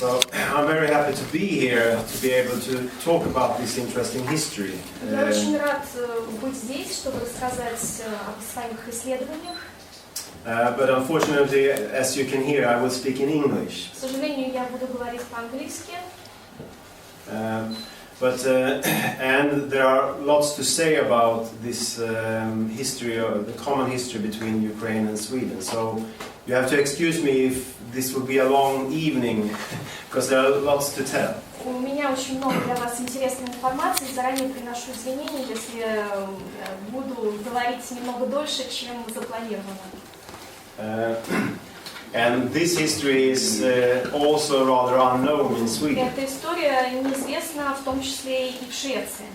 So I'm very happy to be here to be able to talk about this interesting history. Я очень рад быть здесь, чтобы рассказать о своих исследованиях. But unfortunately, as you can hear, I will speak in English. К сожалению, я буду говорить по-английски. And there are lots to say about this history, or the common history between Ukraine and Sweden. So you have to excuse me if this will be a long evening, because there are lots to tell. У меня очень много для вас интересной информации. Заранее приношу извинения, если буду говорить немного дольше, чем запланировано. And this history is also rather unknown in Sweden. Эта история неизвестна, в том числе и в Швеции.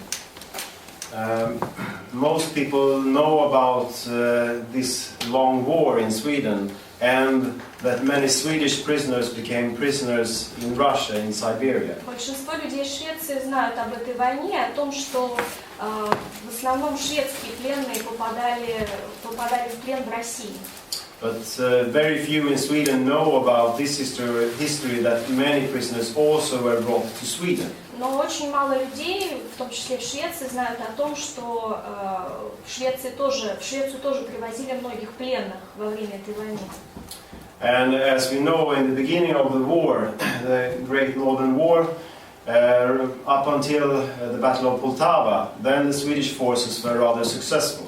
Most people know about this long war in Sweden, and that many Swedish prisoners became prisoners in Russia, in Siberia. Большинство людей Швеции знают об этой войне, о том, что в основном шведские пленные попадали в плен в России. But very few in Sweden know about this history that many prisoners also were brought to Sweden. Но очень мало людей, в том числе в Швеции, знают о том, что в Швецию тоже привозили многих пленных во время этой войны. And as we know, in the beginning of the war, the Great Northern War, up until the Battle of Poltava, then the Swedish forces were rather successful.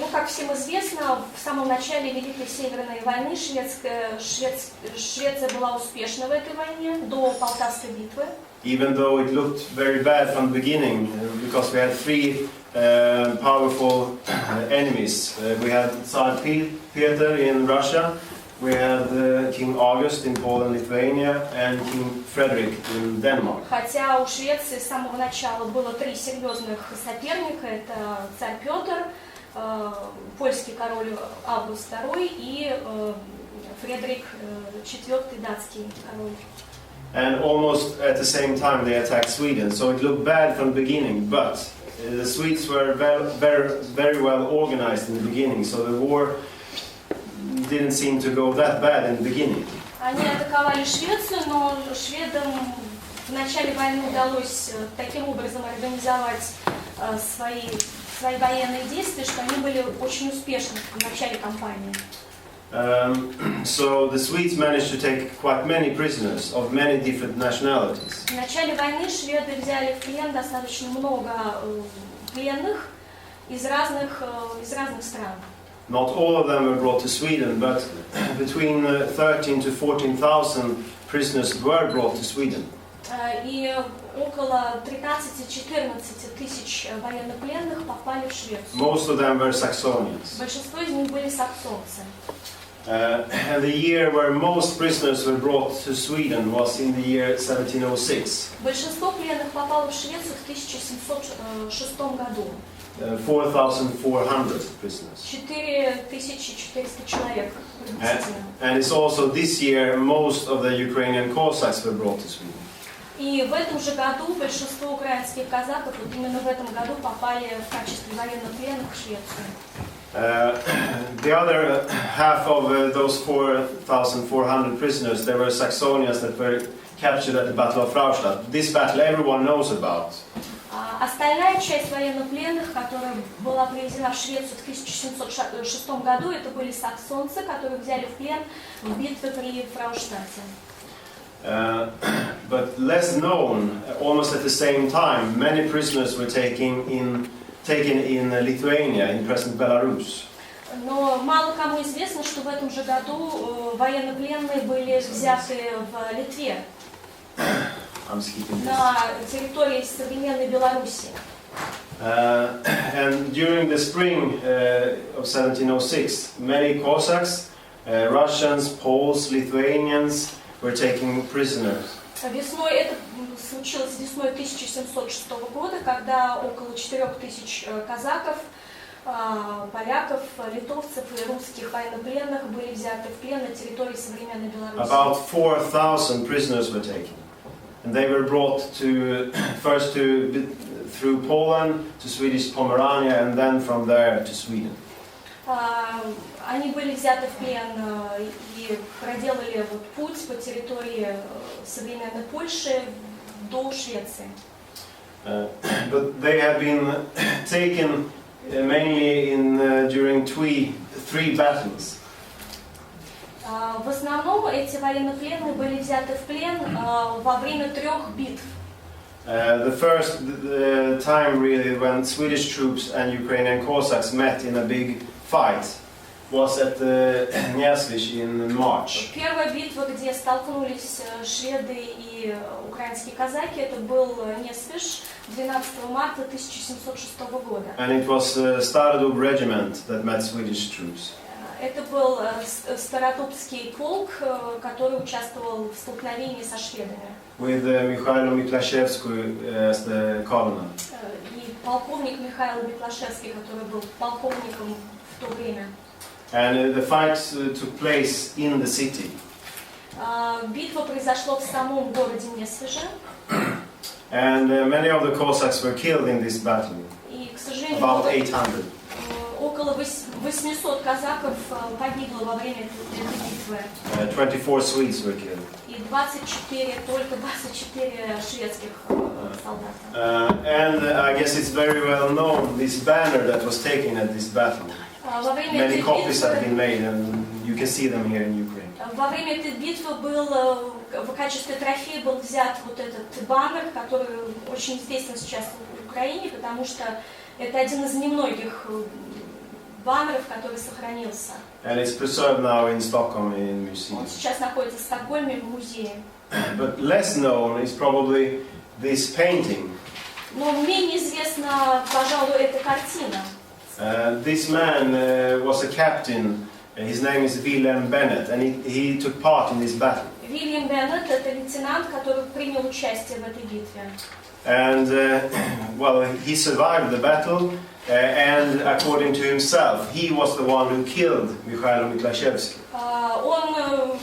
Ну, как всем известно, в самом начале Великой Северной войны Швеция была успешна в этой войне, до Полтавской битвы. Even though it looked very bad from the beginning, because we had three powerful enemies. We had Tsar Peter in Russia, we had King August in Poland, Lithuania, and King Frederick in Denmark. Хотя у Швеции с самого начала было три серьезных соперника, это царь Петр, польский король Август II и Фредерик IV, датский король. And almost at the same time they attacked Sweden, so it looked bad from the beginning, but the Swedes were very well organized in the beginning, so the war didn't seem to go that bad in the beginning. Они атаковали Швецию, но шведам в начале войны удалось таким образом организовать свои военные действия, что они были очень успешны в начале кампании. So the Swedes managed to take quite many prisoners of many different nationalities. В начале войны шведы взяли в плен достаточно много пленных из разных стран. Not all of them were brought to Sweden, but between 13 to 14,000 prisoners were brought to Sweden. И около 13-14 тысяч военнопленных попали в Швецию. Most of them were Saxonians. Большинство из них были саксонцы. And the year where most prisoners were brought to Sweden was in the year 1706. Большинство пленных попало в Швецию в 1706 году. 4,400 prisoners. 4400 человек приблизительно. And it's also this year most of the Ukrainian Cossacks were brought to Sweden. И в этом же году большинство украинских казаков вот именно в этом году попали в качестве военнопленных в Швецию. The other half of those 4,400 prisoners, there were Saxonians that were captured at the Battle of Fraustadt. This battle everyone knows about. Остальная часть военнопленных, которая была привезена в Швецию в 1706 году, это были саксонцы, которые взяли в плен в битве при Фрауштадте. But less known, almost at the same time, many prisoners were taken in Lithuania, in present Belarus. Но мало кому известно, что в этом же году военнопленные были взяты в Литве, на территории современной Беларуси. And during the spring of 1706, many Cossacks, Russians, Poles, Lithuanians were taken prisoners. Весной это случилось весной 1706 года, когда около 4000 казаков, поляков, литовцев и русских военнопленных были взяты в плен на территории современной Беларуси. About 4,000 prisoners were taken, and they were brought through Poland to Swedish Pomerania, and then from there to Sweden. Они были взяты в плен и проделали вот путь по территории современной Польши до Швеции. But they have been taken mainly during three battles. В основном эти военнопленные были взяты в плен во время 3 битв. The first time really when Swedish troops and Ukrainian Cossacks met in a big fight was at Nyesvich in March. Первая битва, где столкнулись шведы и украинские казаки, это был Несвиж 12 марта 1706 года. And it was Starodub regiment that met Swedish troops. Это был Стародубский полк, который участвовал в столкновении со шведами. With Mikhailo Miklaszewski as the colonel. И полковник Михаил Миклашевский, который был полковником в то время. And the fight took place in the city. Битва произошла в самом городе Несвиже. And many of the Cossacks were killed in this battle. И, к сожалению, About 800. около 800 казаков погибло во время этой битвы. 24 Swedes were killed. И только 24 шведских солдата. And I guess it's very well known this banner that was taken at this battle. Many copies have been made, and you can see them here in Ukraine. Во время этой битвы в качестве трофея был взят вот этот баннер, который очень известен сейчас в Украине, потому что это один из немногих баннеров, который сохранился. And it's preserved now in Stockholm in museum. Он сейчас находится в Стокгольме в музее. But less known is probably this painting. Но менее известна, пожалуй, эта картина. This man was a captain. His name is William Bennett, and he took part in this battle. Вильям Беннет — это лейтенант, который принял участие в этой битве. And well, he survived the battle, and according to himself, he was the one who killed Mikhailo Miklaszewski. Он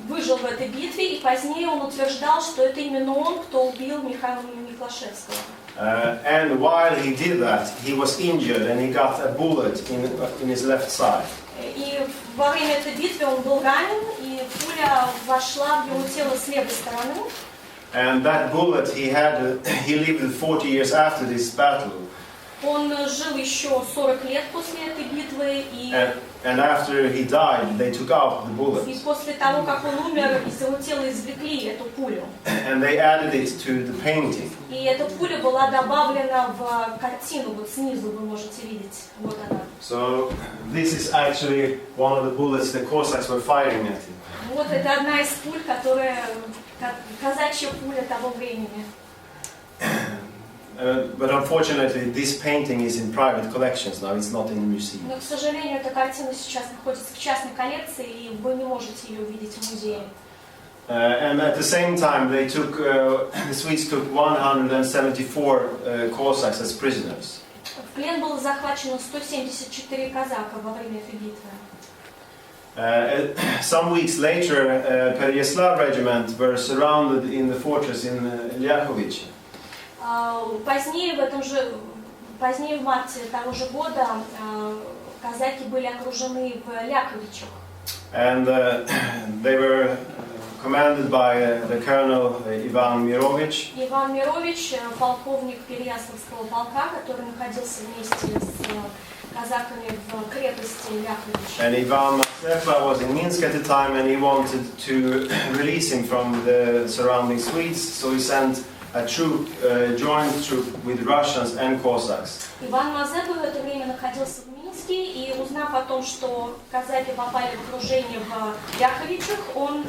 выжил в этой битве, и позднее он утверждал, что это именно он, кто убил Михаила Миклашевского. And while he did that, he was injured, and he got a bullet in his left side. И во время этой битвы он был ранен, и пуля вошла в его тело с левой стороны. And that bullet he lived 40 years after this battle. Он жил еще 40 лет после этой битвы, и And after he died, they took out the bullet. И после того, как он умер, из его тела извлекли эту пулю. And they added it to the painting. И эта пуля была добавлена в картину, вот снизу вы можете видеть. Вот она. So this is actually one of the bullets the Cossacks were firing at him. Вот это одна из пуль, которая казачья пуля того времени. But unfortunately, this painting is in private collections now. It's not in the museum. Но, к сожалению, эта картина сейчас находится в частной коллекции, и вы не можете ее увидеть в музее. And at the same time, the Swedes took 174 Cossacks as prisoners. В плен было захвачено 174 казака во время этой битвы. Some weeks later, Pereyaslav regiment were surrounded in the fortress in Lyakhovich. Позднее в марте того же года казаки были окружены в Ляховичах. And they were commanded by the colonel Ivan Mirovich. Иван Мирович, полковник Переяславского полка, который находился вместе с казаками в крепости Ляхович. And Ivan Mazepa was in Minsk at the time, and he wanted to release him from the surrounding Swedes, so he sent a joint troop with Russians and Cossacks. Иван Мазепа в это время находился в Минске, и узнав о том, что казаки попали в окружение в Ляховичах, он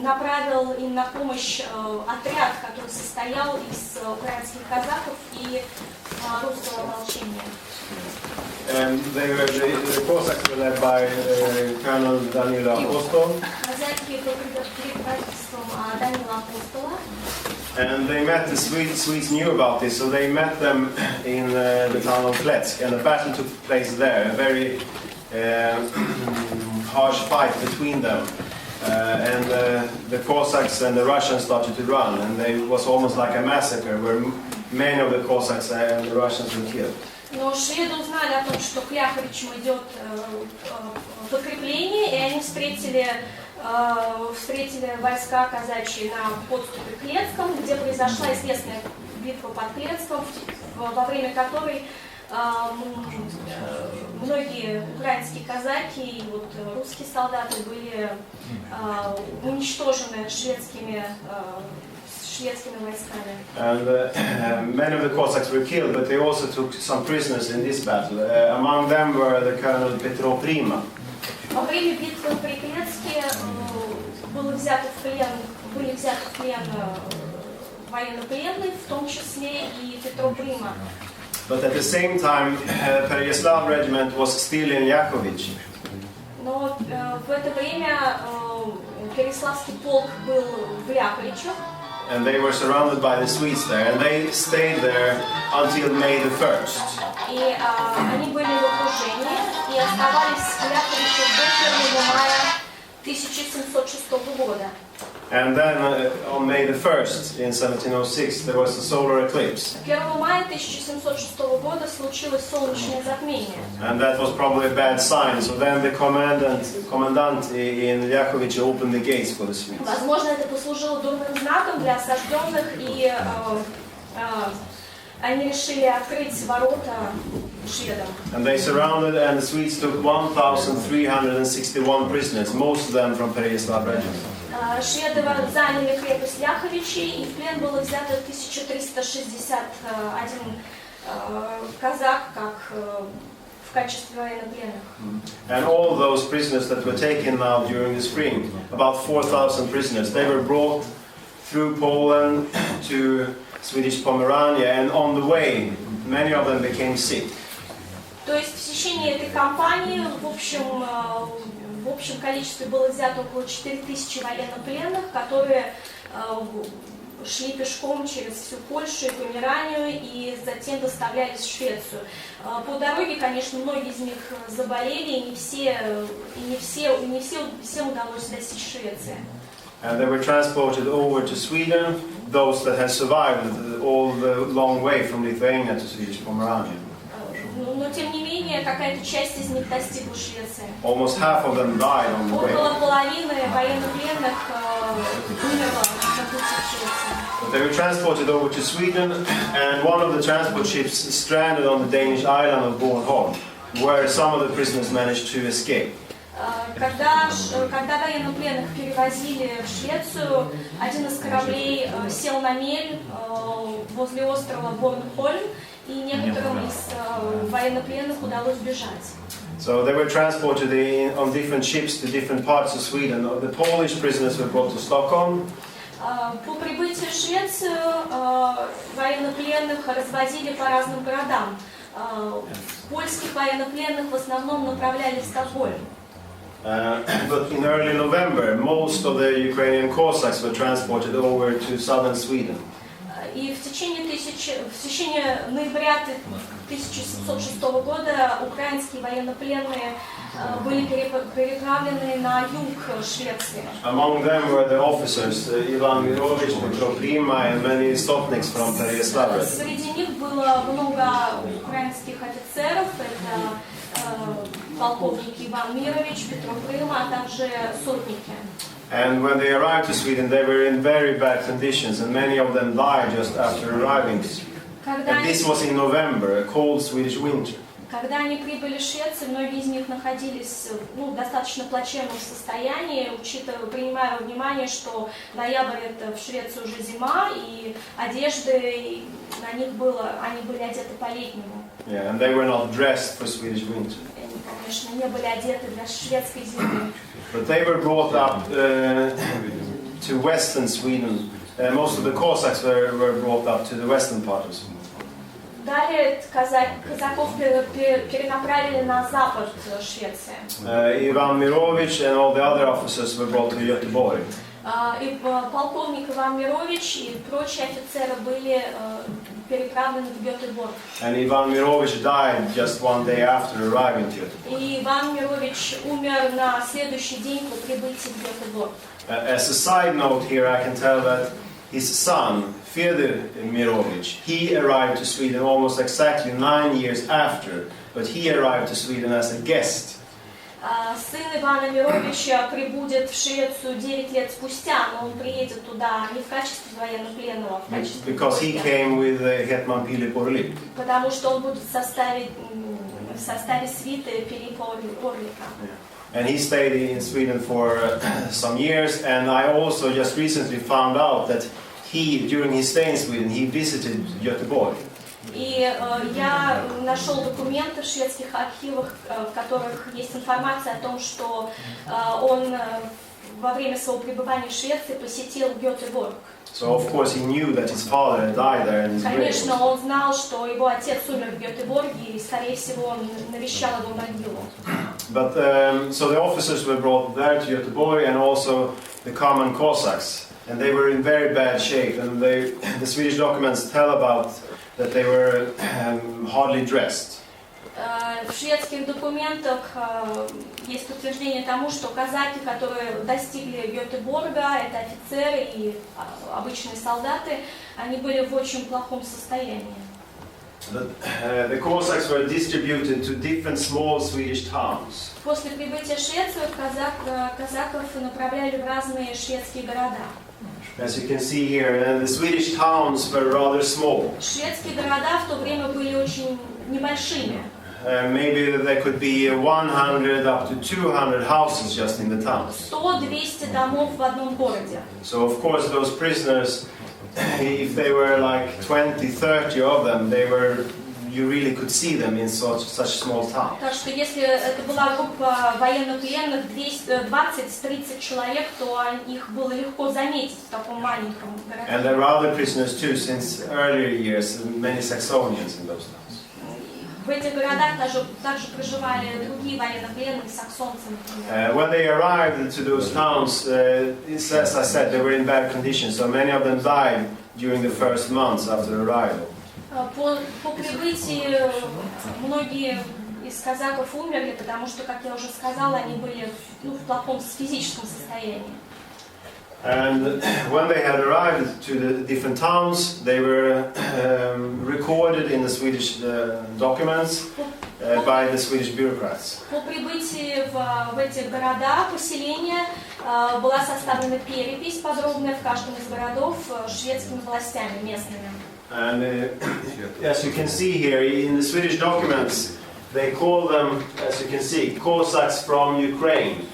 направил им на помощь отряд, который состоял из украинских казаков и русского ополчения. And the Cossacks were led by Colonel Danilo Apostol. Казаки под предводительством Данила Апостола. And they met the Swedes knew about this, so they met them in the town of Kletsk, and a battle took place there. A very harsh fight between them, and the Cossacks and the Russians started to run, and it was almost like a massacre where many of the Cossacks and the Russians were killed. Но шведы узнали о том, что к Ляховичам идет подкрепление, и они встретили войска казачьи на подступе к Клецкам, где произошла известная битва под Клецком, во время которой многие украинские казаки и вот русские солдаты были уничтожены шведскими войсками. And many of the Cossacks were killed, but they also took some prisoners in this battle. Among them were the Colonel Petro Prima. Во время битвы при Клецке были взяты в плен военнопленные, в том числе и Петро Прима. But at the same time, Pereyaslav regiment was still in Yakovich. Но в это время Переславский полк был в Ляховичах. And they were surrounded by the Swedes there, and they stayed there until May the 1st. И они были в окружении и оставались в Ляховичах до 1 мая 1706 года. And then on May the 1st in 1706 there was a solar eclipse. 1 мая 1706 года случилось солнечное затмение. And that was probably a bad sign. So then the commandant in Ляхович opened the gates for the Swedes. Возможно, это послужило дурным знаком для осажденных, и они решили открыть ворота шведам. And they surrounded, and the Swedes took 1,361 prisoners, most of them from Pereyaslav regiment. Шведы заняли крепость Ляховичи, и в плен было взято 1361 казак, как в качестве военнопленных. And all those prisoners that were taken now during the spring, about 4,000 prisoners, they were brought through Poland to Swedish Pomerania, and on the way, many of them became sick. То есть в течение этой кампании в общем количестве было взято около 4000 военнопленных, которые шли пешком через всю Польшу и Померанию и затем доставлялись в Швецию. По дороге, конечно, многие из них заболели, и не всем удалось достичь Швеции. And they were transported over to Sweden, those that had survived all the long way from Lithuania to Swedish Pomerania. Но тем не менее, какая-то часть из них достигла Швеции. Almost half of them died on the way. Около половины военнопленных умерло на пути в Швецию. But they were transported over to Sweden, and one of the transport ships stranded on the Danish island of Bornholm, where some of the prisoners managed to escape. Когда военнопленных перевозили в Швецию, один из кораблей сел на мель возле острова Борнхольм, и некоторым из военнопленных удалось бежать. So they were transported on different ships to different parts of Sweden. The Polish prisoners were brought to Stockholm. По прибытию в Швецию военнопленных развозили по разным городам. Польских военнопленных в основном направляли в Стокгольм. But in early November, most of the Ukrainian Cossacks were transported over to southern Sweden. И в течение ноября 1706 года украинские военнопленные были переправлены на юг Швеции. Among them were the officers, Ivan Mirovich, Petro Prima, and many Stopniks from Pereyaslav. Среди них было много украинских офицеров, это полковники Иван Мирович, Петро Прима, а также сотники. And when they arrived to Sweden, they were in very bad conditions, and many of them died just after arriving. And this was in November, a cold Swedish winter. Когда они прибыли в Швецию, многие из них находились в достаточно плачевном состоянии, принимая во внимание, что ноябрь это в Швеции уже зима, и одежды на них они были одеты по-летнему. Yeah, and they were not dressed for Swedish winter. Они, конечно, не были одеты для шведской зимы. But they were brought up to western Sweden. Most of the Cossacks were brought up to the western part of Sweden. Далее казаков перенаправили на запад Швеции. Ivan Mirovich and all the other officers were brought to Göteborg. И полковник Иван Мирович и прочие офицеры были переправлены в Гетеборг. And Ivan Mirovich died just one day after arriving to Göteborg. И Иван Мирович умер на следующий день по прибытии в Гетеборг. As a side note here, I can tell that his son, Fedor Mirovic, he arrived to Sweden almost exactly 9 years after, but he arrived to Sweden as a guest. Сын Ивана Мировича прибудет в Швецию 9 лет спустя, но он приедет туда не в качестве военнопленного, а в качестве Because he came with Hetman Philip Orlik. Потому что он будет в составе свиты Филиппа Орлика. And he stayed in Sweden for some years, and I also just recently found out that he, during his stay in Sweden, he visited Göteborg. И я нашел документы в шведских архивах, в которых есть информация о том, что он во время своего пребывания в Швеции посетил Гетеборг. So of course he knew that his father had died there in his grave. Конечно, он знал, что его отец умер в Гетеборге, и, скорее всего, он навещал его могилу. But so the officers were brought there to Göteborg, and also the common Cossacks, and they were in very bad shape. And the Swedish documents tell about that they were hardly dressed. В шведских документах есть подтверждение тому, что казаки, которые достигли Гетеборга, это офицеры и обычные солдаты, они были в очень плохом состоянии. The Cossacks were distributed to different small Swedish towns. После прибытия в Швецию казаков направляли в разные шведские города. As you can see here, the Swedish towns were rather small. Шведские города в то время были очень небольшими. Maybe there could be 100 up to 200 houses just in the town. 100-200 домов в одном городе. So of course those prisoners, if they were like 20-30 of them, you really could see them in such small towns. Так что если это была группа военнопленных 20-30 человек, то их было легко заметить в таком маленьком городе. And there were other prisoners too, since earlier years, many Saxonians in those towns. В этих городах также проживали другие военнопленные, саксонцы, например. When they arrived to those towns, as I said, they were in bad condition, so many of them died during the first months after arrival. По прибытии многие из казаков умерли, потому что, как я уже сказала, они были в плохом физическом состоянии. And when they had arrived to the different towns, they were recorded in the Swedish documents by the Swedish bureaucrats. По прибытии в эти города, поселения, была составлена перепись подробная в каждом из городов шведскими властями местными. And as you can see here, in the Swedish documents, they call them, as you can see, Cossacks from Ukraine.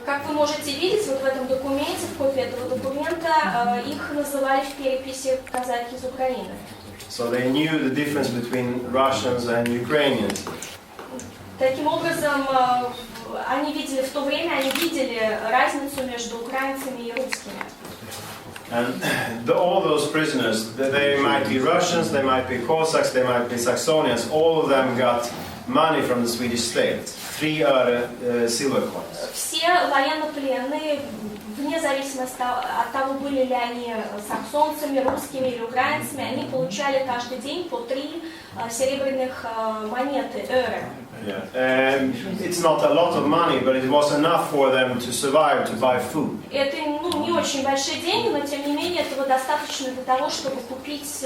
Как вы можете видеть, вот в этом документе, в копии этого документа, их называли в переписи казаки из Украины. So they knew the difference between Russians and Ukrainians. Таким образом, они видели в то время, разницу между украинцами и русскими. And all those prisoners, they might be Russians, they might be Cossacks, they might be Saxonians, all of them got money from the Swedish state, 3 silver coins. Все военнопленные, вне зависимости от того, были ли они саксонцами, русскими или украинцами, они получали каждый день по 3 серебряных монеты, öre. Yeah. It's not a lot of money, but it was enough for them to survive, to buy food. Это не очень большие деньги, но тем не менее этого достаточно для того, чтобы купить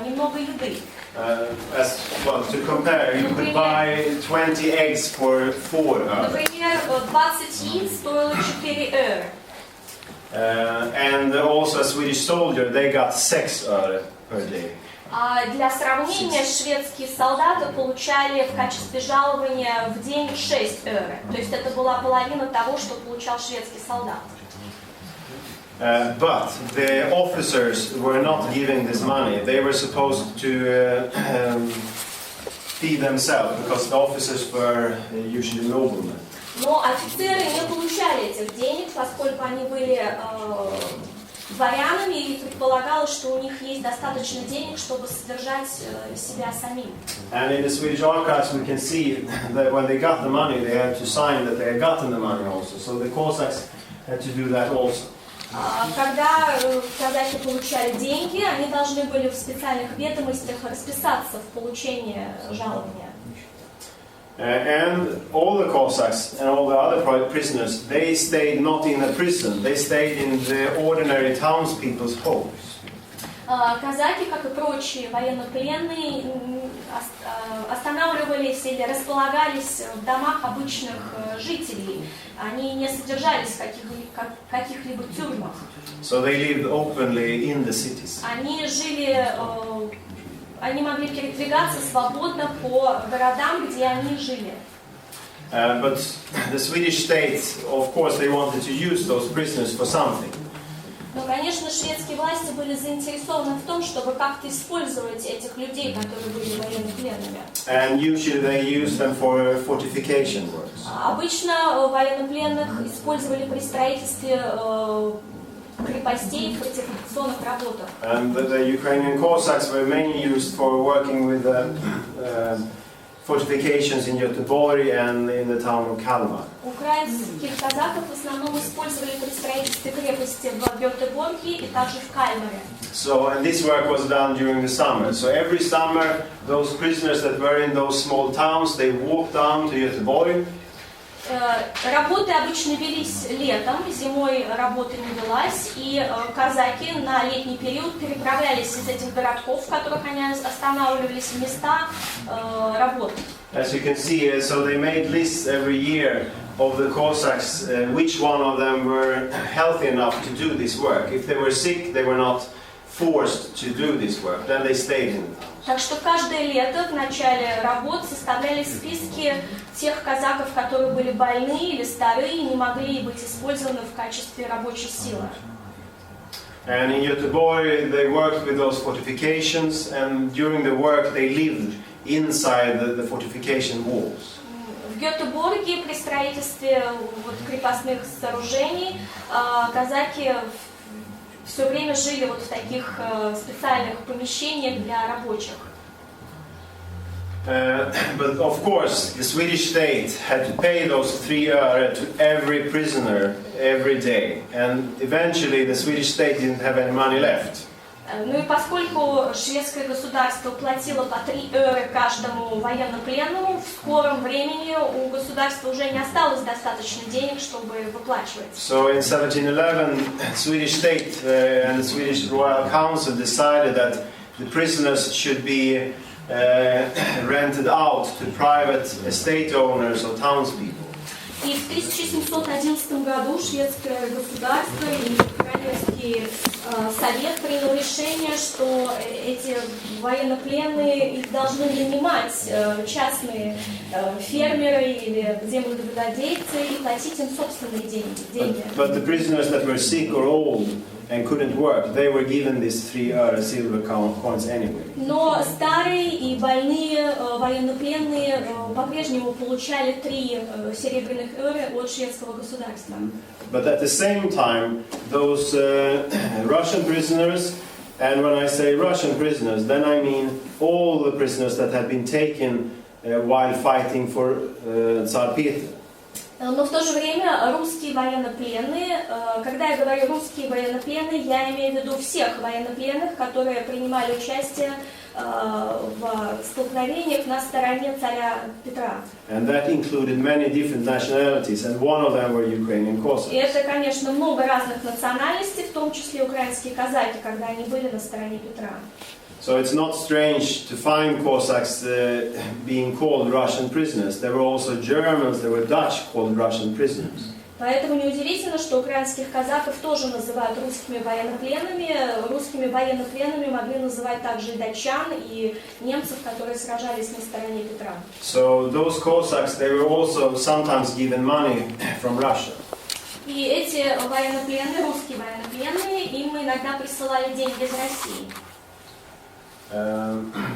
немного еды. To compare, you could buy 20 eggs for 4 Например, 20 яиц стоило 4 öre. And also a Swedish soldier, they got 6 öre per day. Для сравнения, шведские солдаты получали в качестве жалования в день 6 öre. То есть это была половина того, что получал шведский солдат. But the officers were not giving this money. They were supposed to feed themselves, because the officers were usually noblemen. Но офицеры не получали этих денег, поскольку они были дворянами, и предполагалось, что у них есть достаточно денег, чтобы содержать себя самим. And in the Swedish archives we can see that when they got the money, they had to sign that they had gotten the money also. So the Cossacks had to do that also. Когда казаки получали деньги, они должны были в специальных ведомостях расписаться в получении жалования. And all the Cossacks and all the other prisoners, they stayed not in a prison, they stayed in the ordinary townspeople's homes. Казаки, как и прочие военнопленные, останавливались или располагались в домах обычных жителей. Они не содержались в каких-либо тюрьмах. So they lived openly in the cities. Они могли передвигаться свободно по городам, где они жили. But the Swedish state, of course, they wanted to use those prisoners for something. Но, конечно, шведские власти были заинтересованы в том, чтобы как-то использовать этих людей, которые были военнопленными. And usually they used them for fortification works. Обычно военнопленных использовали при строительстве крепостей в фортификационных работах. And the Ukrainian Cossacks were mainly used for working with fortifications in Göteborg and in the town of Kalmar. Украинских казаков в основном использовали при строительстве крепости в Гетеборге и также в Кальмаре. So, and this work was done during the summer. So every summer, those prisoners that were in those small towns, they walked down to Göteborg. Работы обычно велись летом, зимой работа не велась, и казаки на летний период переправлялись из этих городков, в которых они останавливались, в места работ. As you can see, so they made lists every year of the Cossacks, which one of them were healthy enough to do this work. If they were sick, they were not forced to do this work. Then they stayed in the town. Так что каждое лето в начале работ составлялись списки тех казаков, которые были больны или старые и не могли быть использованы в качестве рабочей силы. And in Göteborg, they worked with those fortifications, and during the work, they lived inside the fortification walls. В Гетеборге при строительстве крепостных сооружений казаки все время жили вот в таких специальных помещениях для рабочих. But of course, the Swedish state had to pay those 3 öre to every prisoner every day, and eventually the Swedish state didn't have any money left. Ну и поскольку шведское государство платило по 3 евро каждому военнопленному, в скором времени у государства уже не осталось достаточно денег, чтобы выплачивать. So in 1711, Swedish state and the Swedish Royal Council decided that the prisoners should be rented out to private estate owners or townspeople. И в 1711 году шведское государство и Королевский совет принял решение, что эти военнопленные их должны нанимать частные фермеры или землевладельцы и платить им собственные деньги. But the prisoners that were sick or old and couldn't work, they were given these 3 öre silver coins anyway. Но старые и больные военнопленные по-прежнему получали 3 серебряных евро от шведского государства. But at the same time, those Russian prisoners, and when I say Russian prisoners, then I mean all the prisoners that had been taken while fighting for Tsar Peter. Но в то же время русские военнопленные, когда я говорю русские военнопленные, я имею в виду всех военнопленных, которые принимали участие в столкновениях на стороне царя Петра. And that included many different nationalities, and one of them were Ukrainian Cossacks. И это, конечно, много разных национальностей, в том числе украинские казаки, когда они были на стороне Петра. So it's not strange to find Cossacks being called Russian prisoners. There were also Germans, there were Dutch called Russian prisoners. Поэтому неудивительно, что украинских казаков тоже называют русскими военнопленными. Русскими военнопленными могли называть также и датчан, и немцев, которые сражались на стороне Петра. So those Cossacks, they were also sometimes given money from Russia. И эти военнопленные, русские военнопленные, им иногда присылали деньги из России.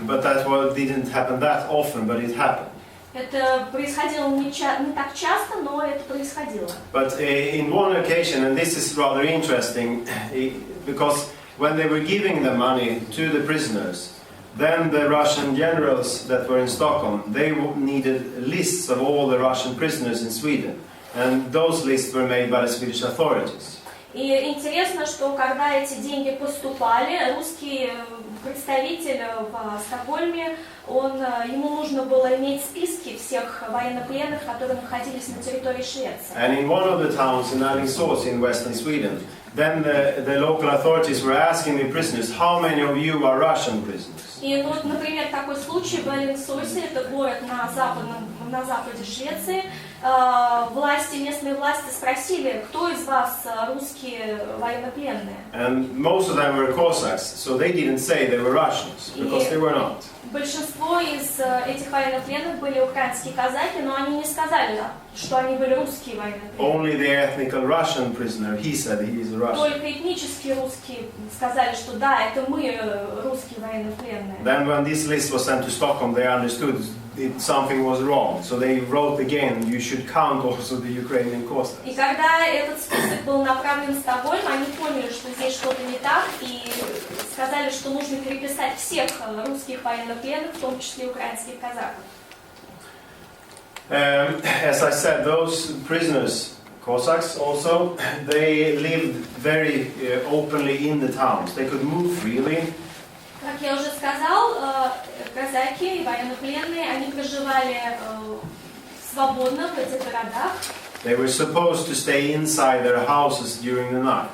But that didn't happen that often, but it happened. Это происходило не так часто, но это происходило. But in one occasion, and this is rather interesting, because when they were giving the money to the prisoners, then the Russian generals that were in Stockholm, they needed lists of all the Russian prisoners in Sweden, and those lists were made by the Swedish authorities. И интересно, что когда эти деньги поступали, русский представитель в Стокгольме, ему нужно было иметь списки всех военнопленных, которые находились на территории Швеции. And in one of the towns in Alingsås in western Sweden, then the local authorities were asking the prisoners, how many of you are Russian prisoners? И вот, например, такой случай в Алиngsåсе, это город на западе Швеции, местные власти спросили, кто из вас русские военнопленные. And most of them were Cossacks, so they didn't say they were Russians, because they were not. Большинство из этих военнопленных были украинские казаки, но они не сказали, что они были русские военнопленные. Only the ethnical Russian prisoner, he said he is a Russian. Только этнические русские сказали, что да, это мы русские военнопленные. Then when this list was sent to Stockholm, they understood something was wrong, so they wrote again, you should count also the Ukrainian Cossacks. И когда этот список был направлен в Стокгольм, они поняли, что здесь что-то не так, и сказали, что нужно переписать всех русских военнопленных, в том числе украинских казаков. As I said, those prisoners, Cossacks also, they lived very openly in the towns. They could move freely. Как я уже сказал, казаки и военнопленные, они проживали свободно в этих городах. They were supposed to stay inside their houses during the night.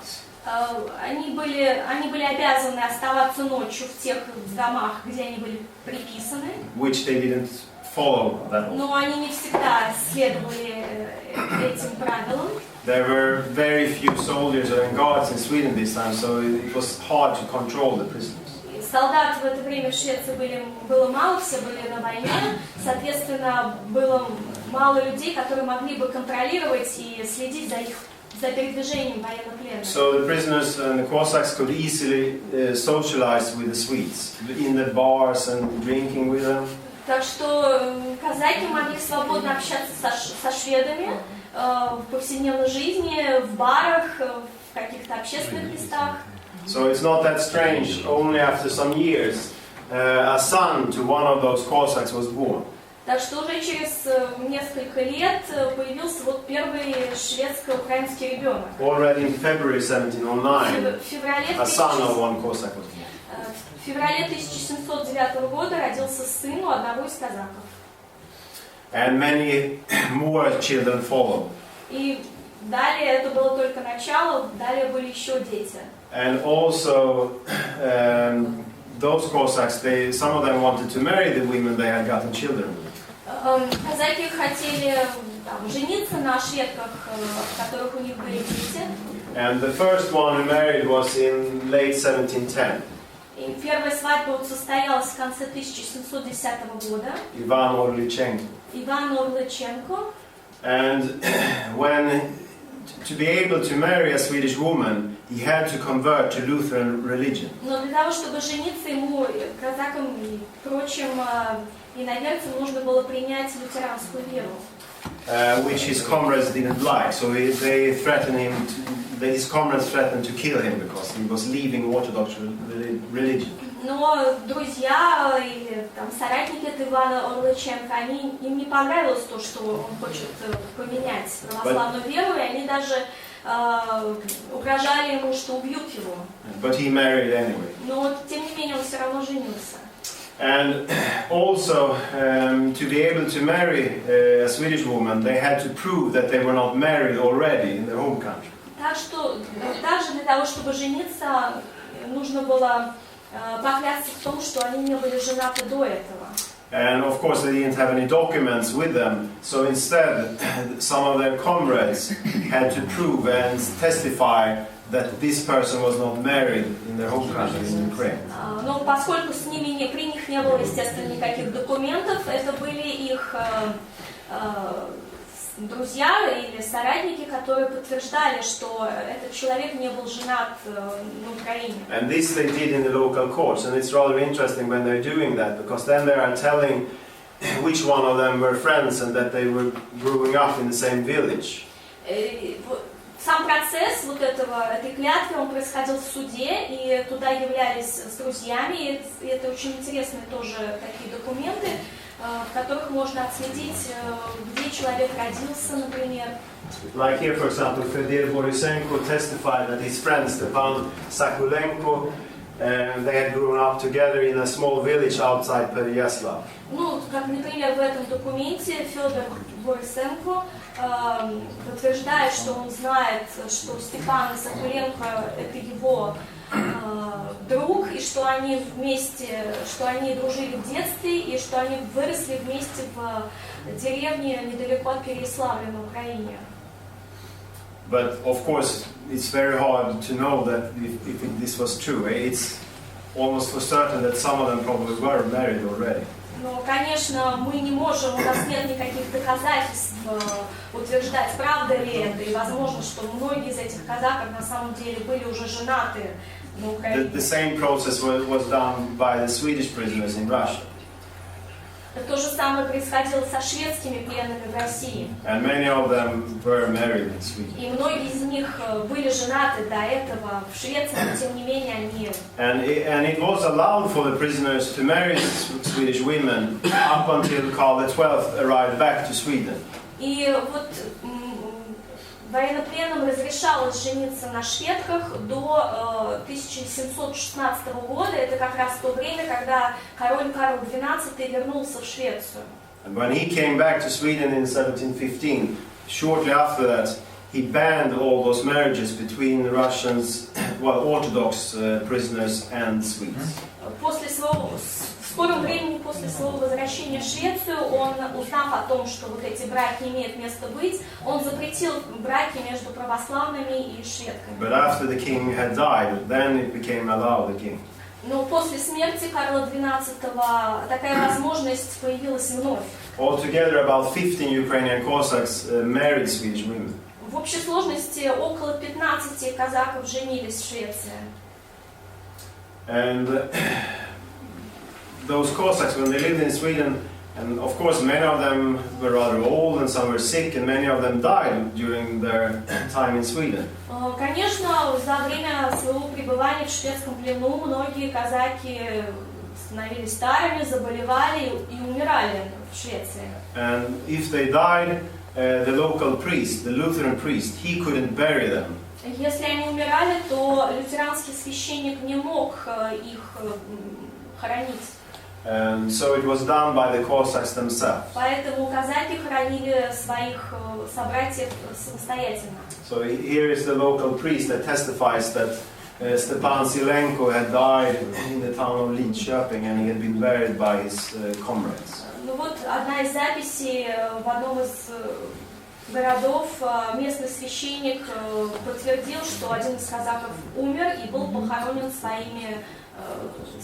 Они были обязаны оставаться ночью в тех домах, где они были приписаны. Which they didn't follow that often. Но они не всегда следовали этим правилам. There were very few soldiers and guards in Sweden this time, so it was hard to control the prisoners. Солдат в это время в Швеции было мало, все были на войне, соответственно, было мало людей, которые могли бы контролировать и следить за передвижением военнопленных. So the prisoners and the Cossacks could easily socialize with the Swedes in the bars and drinking with them. Так что казаки могли свободно общаться со шведами в повседневной жизни, в барах, в каких-то общественных местах. So it's not that strange. Only after some years, a son to one of those Cossacks was born. Так что уже через несколько лет появился вот первый шведско-украинский ребенок. Already in February 1709, a son of one Cossack was born. В феврале 1709 года родился сын у одного из казаков. And many more children followed. И далее это было только начало, далее были еще дети. And also, those Cossacks, some of them wanted to marry the women they had gotten children with. Казаки хотели жениться на шведках, в которых у них были дети. And the first one who married was in late 1710. И первая свадьба состоялась в конце 1710 года. Ivan Orlichenko. Иван Орличенко. And to be able to marry a Swedish woman, he had to convert to Lutheran religion. Но для того, чтобы жениться ему, казакам и прочим иноверцам, нужно было принять лютеранскую веру. Which his comrades didn't like, so they threatened him. His comrades threatened to kill him because he was leaving Orthodox religion. Но друзья или соратники Ивана Орличенко, им не понравилось то, что он хочет поменять православную веру, и они даже угрожали ему, что убьют его. But he married anyway. Но тем не менее он все равно женился. And also, to be able to marry a Swedish woman, they had to prove that they were not married already in their home country. Так что также для того, чтобы жениться, нужно было поклясться в том, что они не были женаты до этого. And of course, they didn't have any documents with them, so instead, some of their comrades had to prove and testify that this person was not married in their home country, in Ukraine. Но поскольку при них не было, естественно, никаких документов, это были их друзья или соратники, которые подтверждали, что этот человек не был женат на Украине. And this they did in the local courts, and it's rather interesting when they're doing that, because then they are telling which one of them were friends and that they were growing up in the same village. Сам процесс этой клятвы, он происходил в суде, и туда являлись с друзьями, и это очень интересные тоже такие документы. в которых можно отследить, где человек родился, например. Like here, for example, Fedor Borisenko testified that his friend Stepan Sakulenko, they had grown up together in a small village outside Pereyaslav. Ну, как, например, в этом документе Федор Борисенко подтверждает, что он знает, что Степан Сакуленко – это его друг, и что они вместе, что они дружили в детстве, и что они выросли вместе в деревне недалеко от Переяславля на Украине. But of course, it's very hard to know that if this was true. It's almost for certain that some of them probably were married already. Ну, конечно, мы не можем, у нас нет никаких доказательств утверждать, правда ли это, и возможно, что многие из этих казаков на самом деле были уже женаты на Украине. The same process was done by the Swedish prisoners in Russia. То же самое происходило со шведскими пленными в России. And many of them were married in Sweden. И многие из них были женаты до этого в Швеции, но тем не менее они... And it was allowed for the prisoners to marry Swedish women up until Karl XII arrived back to Sweden. И вот военнопленным разрешалось жениться на шведках до 1716 года. Это как раз то время, когда король Карл XII вернулся в Швецию. And when he came back to Sweden in 1715, shortly after that, he banned all those marriages between the Russians, well, Orthodox prisoners and Swedes. В скором времени после своего возвращения в Швецию, он, узнав о том, что вот эти браки имеют место быть, он запретил браки между православными и шведками. But after the king had died, then it became allowed again. Но после смерти Карла XII такая возможность появилась вновь. Altogether, about 15 Ukrainian Cossacks married Swedish women. В общей сложности около 15 казаков женились в Швеции. And those Cossacks, when they lived in Sweden, and of course many of them were rather old and some were sick, and many of them died during their time in Sweden. Конечно, за время своего пребывания в шведском плену многие казаки становились старыми, заболевали и умирали в Швеции. And if they died, the local priest, the Lutheran priest, he couldn't bury them. Если они умирали, то лютеранский священник не мог их хоронить. So it was done by the Cossacks themselves. Поэтому казаки хоронили своих собратьев самостоятельно. So here is the local priest that testifies that Stepan Silenko had died in the town of Linköping and he had been buried by his comrades. Ну вот одна из записей в одном из городов местный священник подтвердил, что один из казаков умер и был похоронен своими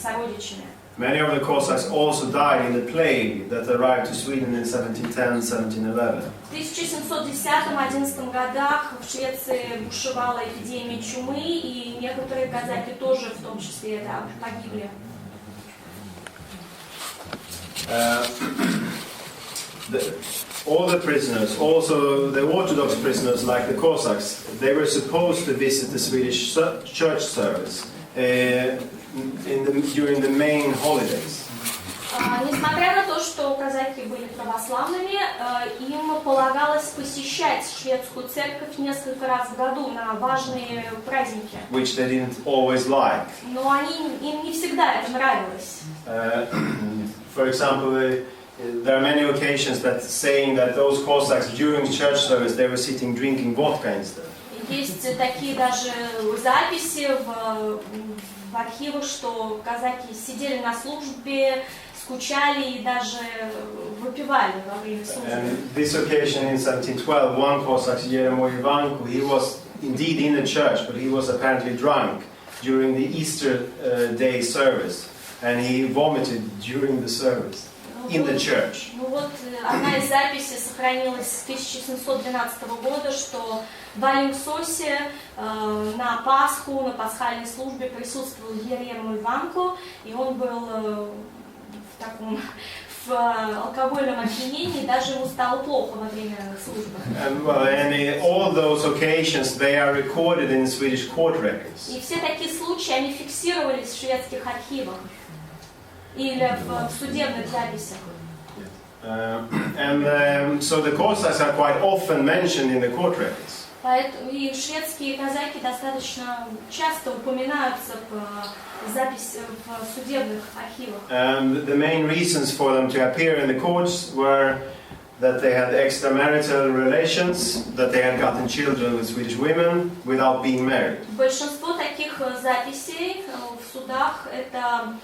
сородичами. Many of the Cossacks also died in the plague that arrived to Sweden in 1710-1711. В 1710-11 годах в Швеции бушевала эпидемия чумы, и некоторые казаки тоже в том числе погибли. All the prisoners, also the Orthodox prisoners like the Cossacks, they were supposed to visit the Swedish church service during the main holidays. Несмотря на то, что казаки были православными, им полагалось посещать шведскую церковь несколько раз в году на важные праздники. Which they didn't always like. Но им не всегда это нравилось. For example, there are many occasions that saying that those Cossacks during church service they were sitting drinking vodka instead. Есть такие даже записи в архивах, что казаки сидели на службе, скучали и даже выпивали во время службы. And this occasion in 1712, one Cossack, Jeremo Ivanko, he was indeed in the church, but he was apparently drunk during the Easter day service, and he vomited during the service in the church. Ну вот одна из записей сохранилась с 1712 года, что в Алексосе на Пасху, на пасхальной службе присутствовал Ерему Иванку, и он был в алкогольном опьянении, даже ему стало плохо во время службы. And all those occasions they are recorded in Swedish court records. И все такие случаи они фиксировались в шведских архивах или в судебных записях. So the Cossacks are quite often mentioned in the court records. Поэтому и шведские казаки достаточно часто упоминаются в записи в судебных архивах. The main reasons for them to appear in the courts were that they had extramarital relations, that they had gotten children with Swedish women without being married. Большинство таких записей в судах это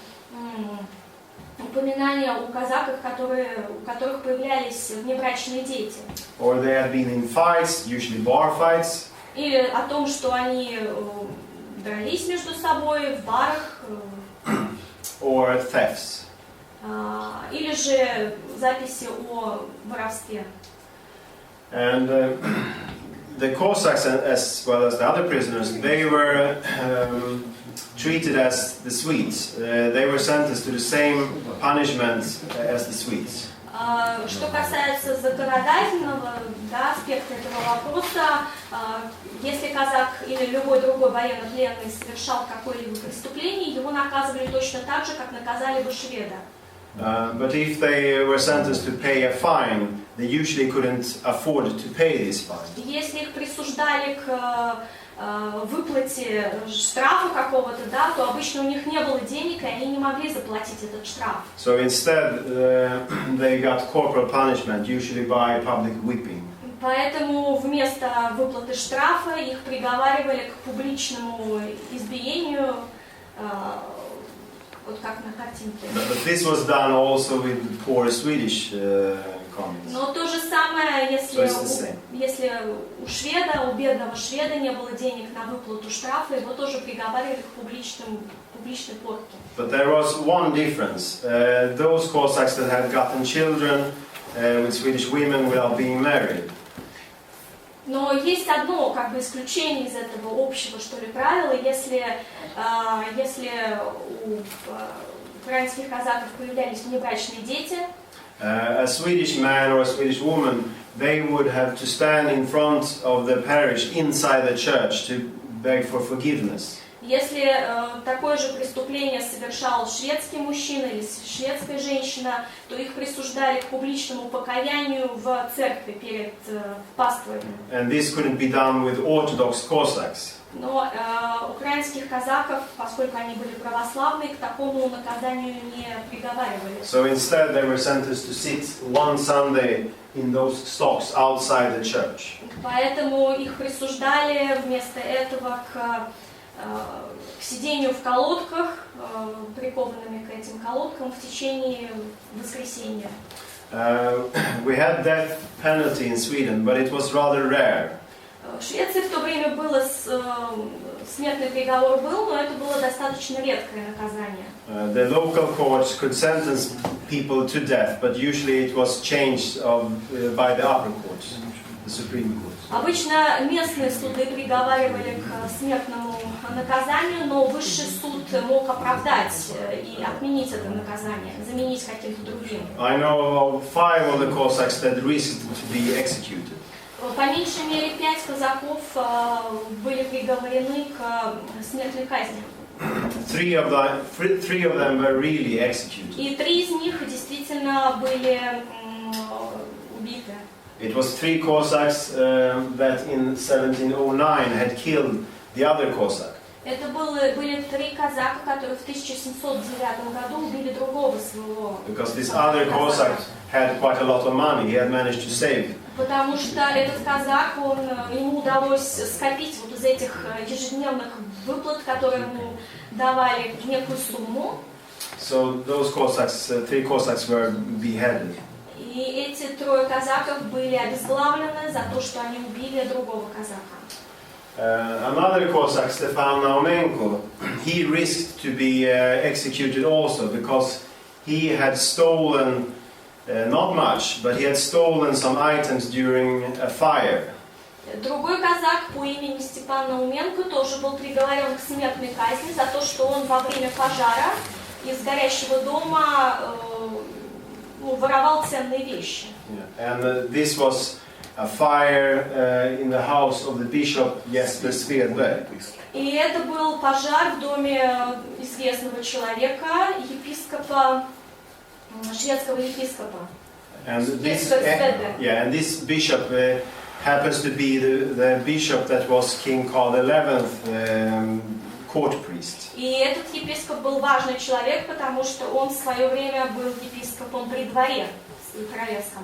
упоминания о казаках, у которых появлялись внебрачные дети. Or they had been in fights, usually bar fights. Или о том, что они дрались между собой в барах. Or thefts. Или же записи о воровстве. And the Cossacks, as well as the other prisoners, they were treated as the Swedes. They were sentenced to the same punishment as the Swedes. Что касается законодательного аспекта этого вопроса, если казак или любой другой военнопленный совершал какое-либо преступление, его наказывали точно так же, как наказали бы шведа. But if they were sentenced to pay a fine, they usually couldn't afford to pay this fine. Если их присуждали к выплате штрафа какого-то, да, то обычно у них не было денег, и они не могли заплатить этот штраф. So instead, they got corporal punishment, usually by public whipping. Поэтому вместо выплаты штрафа их приговаривали к публичному избиению, вот как на картинке. But this was done also with poor Swedish convicts. Но то же самое, если у шведа, у бедного шведа не было денег на выплату штрафа, его тоже приговаривали к публичной порке. But there was one difference. Those Cossacks that had gotten children with Swedish women without being married. Но есть одно как бы исключение из этого общего, что ли, правила. Если у украинских казаков появлялись внебрачные дети, a Swedish man or a Swedish woman, they would have to stand in front of the parish inside the church to beg for forgiveness. Если такое же преступление совершал шведский мужчина или шведская женщина, то их присуждали к публичному покаянию в церкви перед паствой. And this couldn't be done with Orthodox Cossacks. Но украинских казаков, поскольку они были православные, к такому наказанию не приговаривали. So instead they were sentenced to sit one Sunday in those stocks outside the church. Поэтому их присуждали вместо этого к сидению в колодках, прикованными к этим колодкам в течение воскресенья. We had death penalty in Sweden, but it was rather rare. В Швеции в то время было смертный приговор был, но это было достаточно редкое наказание. The local courts could sentence people to death, but usually it was changed by the upper courts, the Supreme Court. Обычно местные суды приговаривали к смертному наказанию, но высший суд мог оправдать и отменить это наказание, заменить каким-то другим. I know of 5 of the Cossacks that risked to be executed. По меньшей мере 5 казаков были приговорены к смертной казни. 3 of them were really executed. И 3 из них действительно были убиты. It was 3 Cossacks that in 1709 had killed the other Cossack. Это были 3 казака, которые в 1709 году убили другого своего. Because this other Cossack had quite a lot of money, he had managed to save. Потому что этот казак, ему удалось скопить вот из этих ежедневных выплат, которые ему давали некую сумму. So those Cossacks, 3 Cossacks were beheaded. И эти 3 казаков были обезглавлены за то, что они убили другого казака. Another Cossack, Stefan Naumenko, he risked to be executed also because he had stolen, not much, but he had stolen some items during a fire. Другой казак по имени Степан Науменко тоже был приговорен к смертной казни за то, что он во время пожара из горящего дома воровал ценные вещи. And this was a fire in the house of the bishop Jesper Svedberg. И это был пожар в доме известного человека, епископа, шведского епископа. And this bishop happens to be the bishop that was King Carl XI's court priest. И этот епископ был важный человек, потому что он в свое время был епископом при дворе королевском.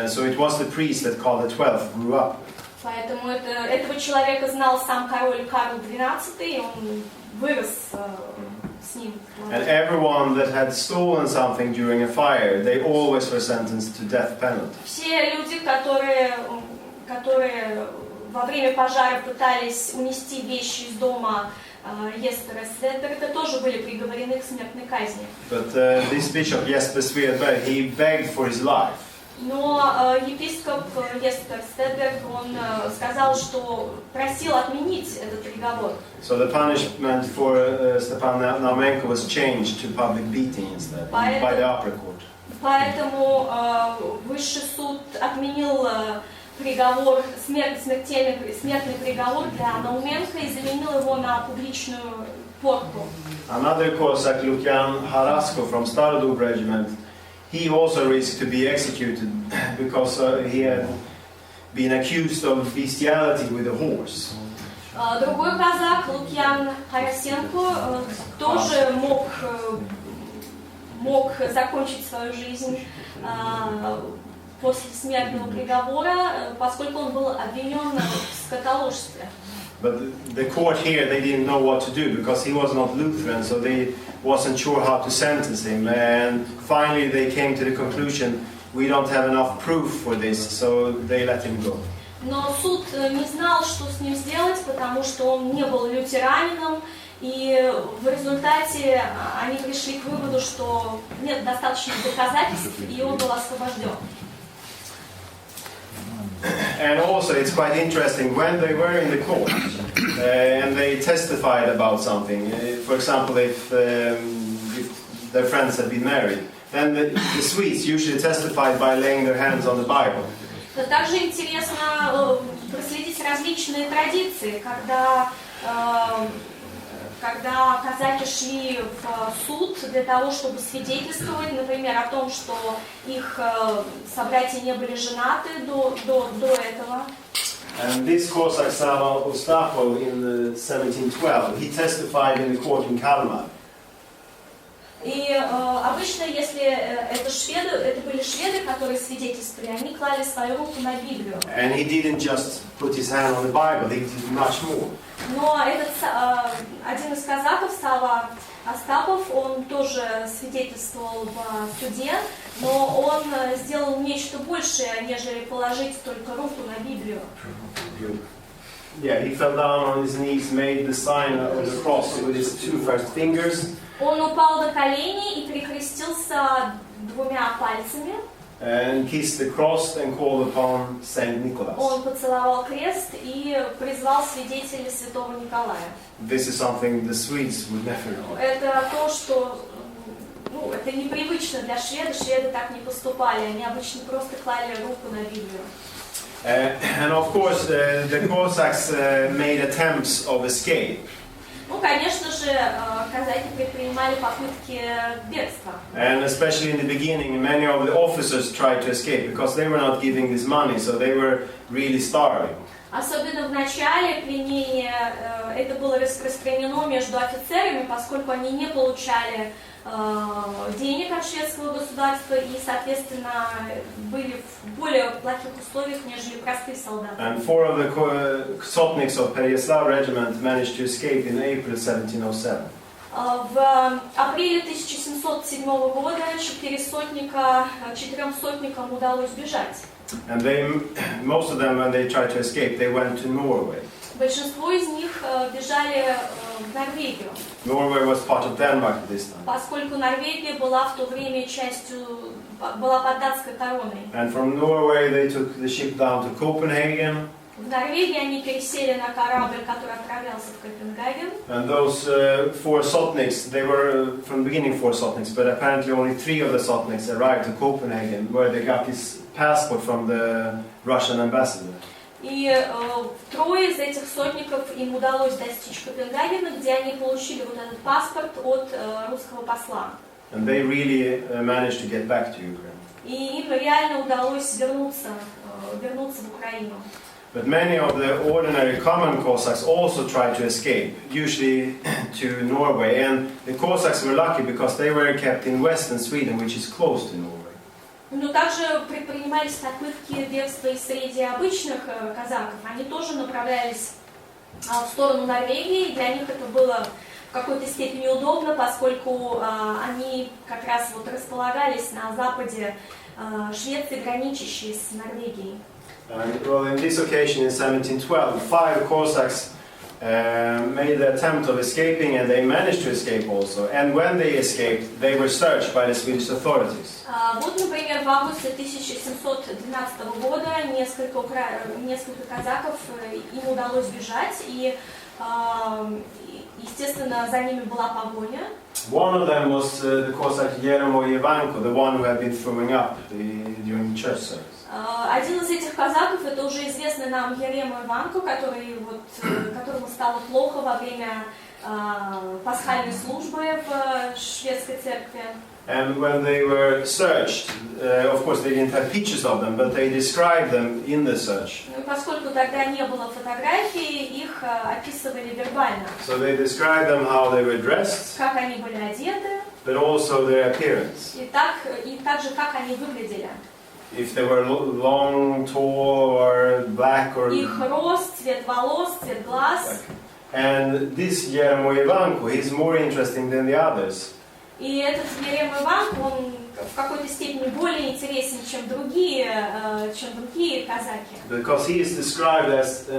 So it was the priest that Carl XII grew up with. Поэтому этого человека знал сам король Карл XII, и он вырос с ним. And everyone that had stolen something during a fire, they always were sentenced to death penalty. Все люди, которые во время пожара пытались унести вещи из дома Естера Седерта, тоже были приговорены к смертной казни. But this bishop, Jesper Svedberg, he begged for his life. Но епископ Естер Седерт, он сказал, что просил отменить этот приговор. So the punishment for Stepan Naumenko was changed to public beating instead by the upper court. Поэтому высший суд отменил приговор, смертный приговор для Науменко и заменил его на публичную порку. Another Cossack, Hakan Henriksson from Starodub regiment, he also risked to be executed because he had been accused of bestiality with a horse. Другой казак, Hakan Henriksson, тоже мог закончить свою жизнь после смертного приговора, поскольку он был обвинен в скотоложстве. But the court here, they didn't know what to do because he was not Lutheran, so they wasn't sure how to sentence him. And finally, they came to the conclusion, we don't have enough proof for this, so they let him go. Но суд не знал, что с ним сделать, потому что он не был лютеранином, и в результате они пришли к выводу, что нет достаточно доказательств, и он был освобожден. And also, it's quite interesting when they were in the court and they testified about something. For example, if their friends had been married, then the Swedes usually testified by laying their hands on the Bible. Также интересно проследить различные традиции, когда казаки шли в суд для того, чтобы свидетельствовать, например, о том, что их собратья не были женаты до этого. And this Cossack Sava Ostapov in 1712, he testified in the court in Kalmar. И обычно, если это были шведы, которые свидетельствовали, они клали свою руку на Библию. And he didn't just put his hand on the Bible, he did much more. Но один из казаков, Сава Остапов, он тоже свидетельствовал в суде, но он сделал нечто большее, нежели положить только руку на Библию. Yeah, he fell down on his knees, made the sign of the cross with his two first fingers. Он упал на колени и перекрестился двумя пальцами. And kissed the cross and called upon Saint Nicholas. Он поцеловал крест и призвал свидетелей святого Николая. This is something the Swedes would never know. Это то, что это непривычно для шведов. Шведы так не поступали. Они обычно просто клали руку на Библию. And of course, the Cossacks made attempts of escape. Конечно же, казаки предпринимали попытки бегства. And especially in the beginning, many of the officers tried to escape because they were not giving this money, so they were really starving. Особенно в начале пленения это было распространено между офицерами, поскольку они не получали денег от шведского государства и, соответственно, были в более плохих условиях, нежели простые солдаты. And 4 of the Sotniks of Переяслав regiment managed to escape in April 1707. В апреле 1707 года 4 сотникам удалось бежать. And most of them, when they tried to escape, they went to Norway. Большинство из них бежали в Норвегию. Norway was part of Denmark at this time. Поскольку Норвегия была в то время была под датской короной. And from Norway they took the ship down to Copenhagen. В Норвегии они пересели на корабль, который отправлялся в Копенгаген. And those 4 Sotniks, they were from the beginning 4 Sotniks, but apparently only 3 of the Sotniks arrived to Copenhagen, where they got this passport from the Russian ambassador. И 3 из этих сотников им удалось достичь Копенгагена, где они получили вот этот паспорт от русского посла. And they really managed to get back to Ukraine. И им реально удалось вернуться в Украину. But many of the ordinary common Cossacks also tried to escape, usually to Norway. And the Cossacks were lucky because they were kept in western Sweden, which is close to Norway. Но также предпринимались попытки бегства и среди обычных казаков. Они тоже направлялись в сторону Норвегии. Для них это было в какой-то степени удобно, поскольку они как раз вот располагались на западе Швеции, граничащей с Норвегией. Well, in this occasion in 1712, 5 Cossacks made the attempt of escaping, and they managed to escape also. And when they escaped, they were searched by the Swedish authorities. Вот, например, в августе 1712 года несколько казаков им удалось бежать, и, естественно, за ними была погоня. One of them was the Cossack Yeremoyevanko, the one who had been throwing up during church service. Один из этих казаков, это уже известный нам Ерема Иванко, которому стало плохо во время пасхальной службы в шведской церкви. And when they were searched, of course they didn't have pictures of them, but they described them in the search. Поскольку тогда не было фотографий, их описывали вербально. So they described them how they were dressed, как они были одеты, but also their appearance. и также как они выглядели. If they were long, tall, or black, or их рост, цвет волос, цвет глаз. And this Yeremoyevanko, he's more interesting than the others. И этот Ерема Иванко, он в какой-то степени более интересен, чем другие казаки. Because he is described as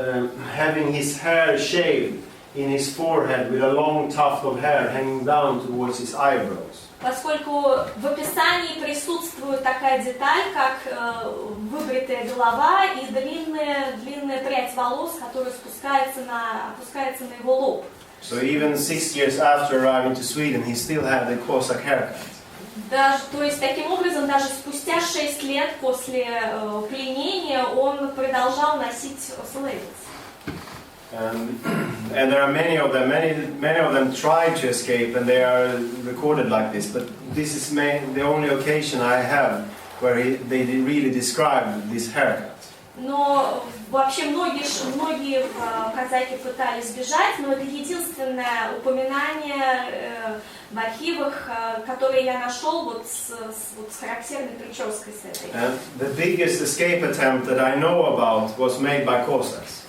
having his hair shaved in his forehead with a long tuft of hair hanging down towards his eyebrows. Поскольку в описании присутствует такая деталь, как выбритая голова и длинная прядь волос, которая опускается на его лоб. So even 6 years after arriving to Sweden, he still had the Cossack haircut. То есть, таким образом, даже спустя 6 лет после пленения он продолжал носить ословец. And there are many of them tried to escape, and they are recorded like this. But this is the only occasion I have where they really describe this haircut. Но вообще многие казаки пытались бежать, но это единственное упоминание в архивах, которое я нашел вот с характерной прической с этой. The biggest escape attempt that I know about was made by Cossacks.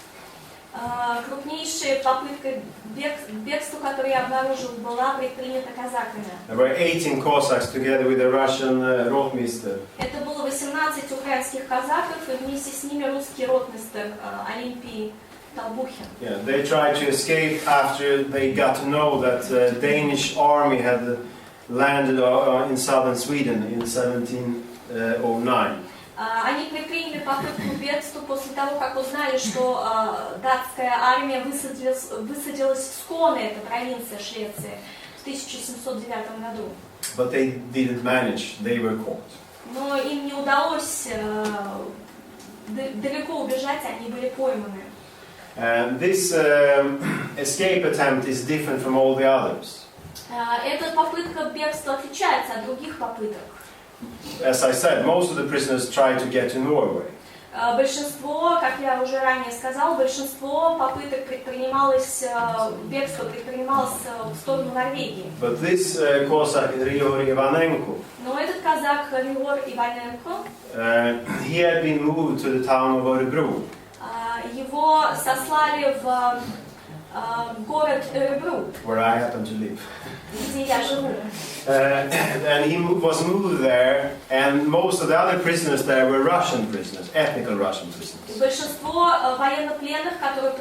Крупнейшая попытка бегства, которую я обнаружил, была предпринята казаками. There were 18 Cossacks together with a Russian rotmister. Это было 18 украинских казаков, и вместе с ними русский ротмистр Олимпий Толбухин. Yeah, they tried to escape after they got to know that the Danish army had landed in southern Sweden in 1709. Они предприняли попытку бегства после того, как узнали, что датская армия высадилась в Сконе, это провинция Швеции, в 1709 году. But they didn't manage, they were caught. Но им не удалось далеко убежать, они были пойманы. And this escape attempt is different from all the others. Эта попытка бегства отличается от других попыток. As I said, most of the prisoners tried to get to Norway. Большинство, как я уже ранее сказал, большинство попыток бегства предпринималось в сторону Норвегии. But this Cossack, Ryhor Ivanenko, Но этот казак Ryhor Ivanenko, he had been moved to the town of Örebro. Его сослали в город Örebro, Where I happen to live. где я живу. And he was moved there, and most of the other prisoners there were Russian prisoners, ethnical Russian prisoners. Большинство военнопленных, которые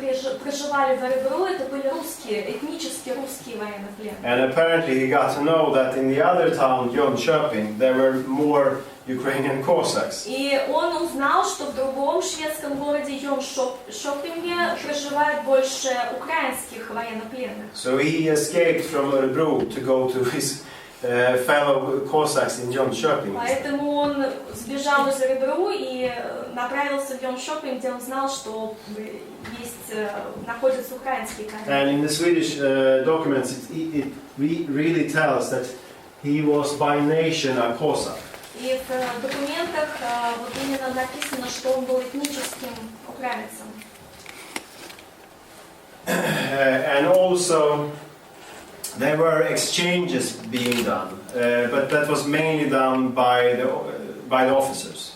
проживали в Örebro, это были этнически русские военнопленные. And apparently he got to know that in the other town, Jönköping, there were more Ukrainian Cossacks. И он узнал, что в другом шведском городе Jönköpinge проживает больше украинских военнопленных. So he escaped from Örebro to go to his fellow Cossacks in Jönköping. Поэтому он сбежал из Örebro и направился в Jönköping, где он знал, что находятся украинские казаки. And in the Swedish documents, it really tells that he was by nation a Cossack. И в документах вот именно написано, что он был этническим украинцем. And also there were exchanges being done, but that was mainly done by the officers.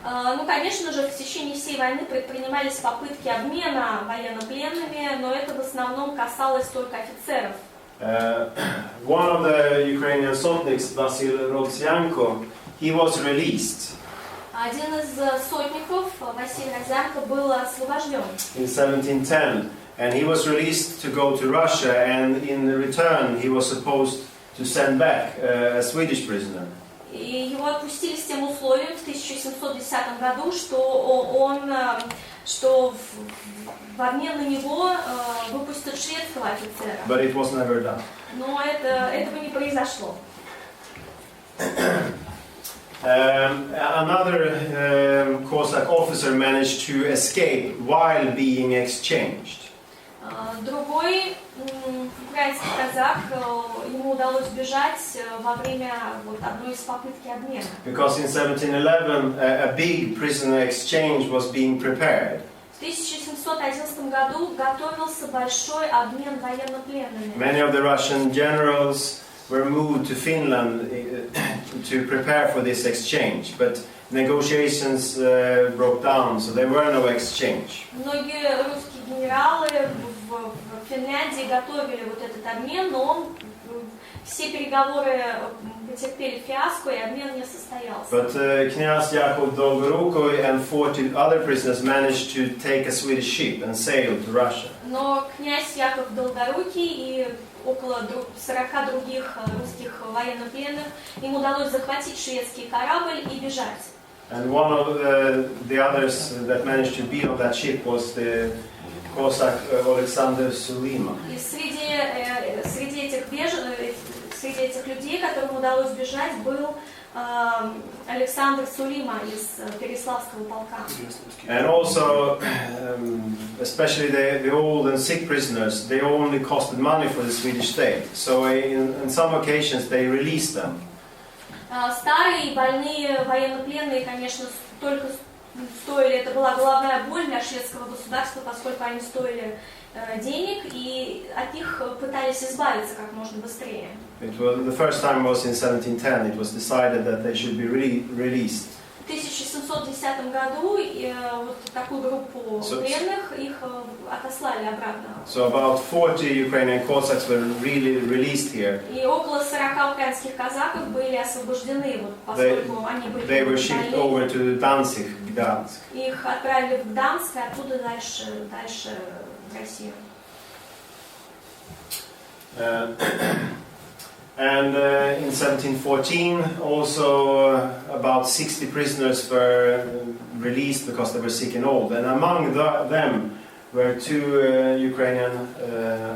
Ну, конечно же, в течение всей войны предпринимались попытки обмена военнопленными, но это в основном касалось только офицеров. One of the Ukrainian sotniks, Vasil Rodzianko, he was released Один из сотников, Василий Розянко, был освобожден. in 1710, and he was released to go to Russia, and in return he was supposed to send back a Swedish prisoner. И его отпустили с тем условием в 1710 году, что в обмен на него выпустят шведского офицера. But it was never done. Но этого не произошло. Another Cossack officer managed to escape while being exchanged. Другой украинский казак, ему удалось бежать во время одной из попытки обмена. Because in 1711 a big prisoner exchange was being prepared. В 1711 году готовился большой обмен военнопленными. Many of the Russian generals were moved to Finland to prepare for this exchange, but negotiations broke down, so there were no exchange. Многие русские генералы в Финляндии готовили этот обмен, но все переговоры потерпели фиаско, и обмен не состоялся. But Knyaz Yakov Dolgorukov and 40 other prisoners managed to take a Swedish ship and sail to Russia. Но князь Яков Долгорукий и около 40 других русских военнопленных им удалось захватить шведский корабль и бежать. And one of the others that managed to be on that ship was the Cossack Alexander Sulima. И среди этих людей, которым удалось бежать, был Александр Сулима из Переславского полка. And also, especially the old and sick prisoners, they only costed money for the Swedish state. So in some occasions they released them. Старые и больные военнопленные, конечно, только стоили, это была головная боль для шведского государства, поскольку они стоили денег, и от них пытались избавиться как можно быстрее. The first time was in 1710. It was decided that they should be released. В 1710 году такую группу пленных их отослали обратно. So about 40 Ukrainian Cossacks were really released here. И около 40 украинских казаков были освобождены, поскольку они были. They were shipped over to Danzig, Gdansk. Их отправили в Гданск, и оттуда дальше в Россию. And in 1714, also about 60 prisoners were released because they were sick and old. And among them were two Ukrainian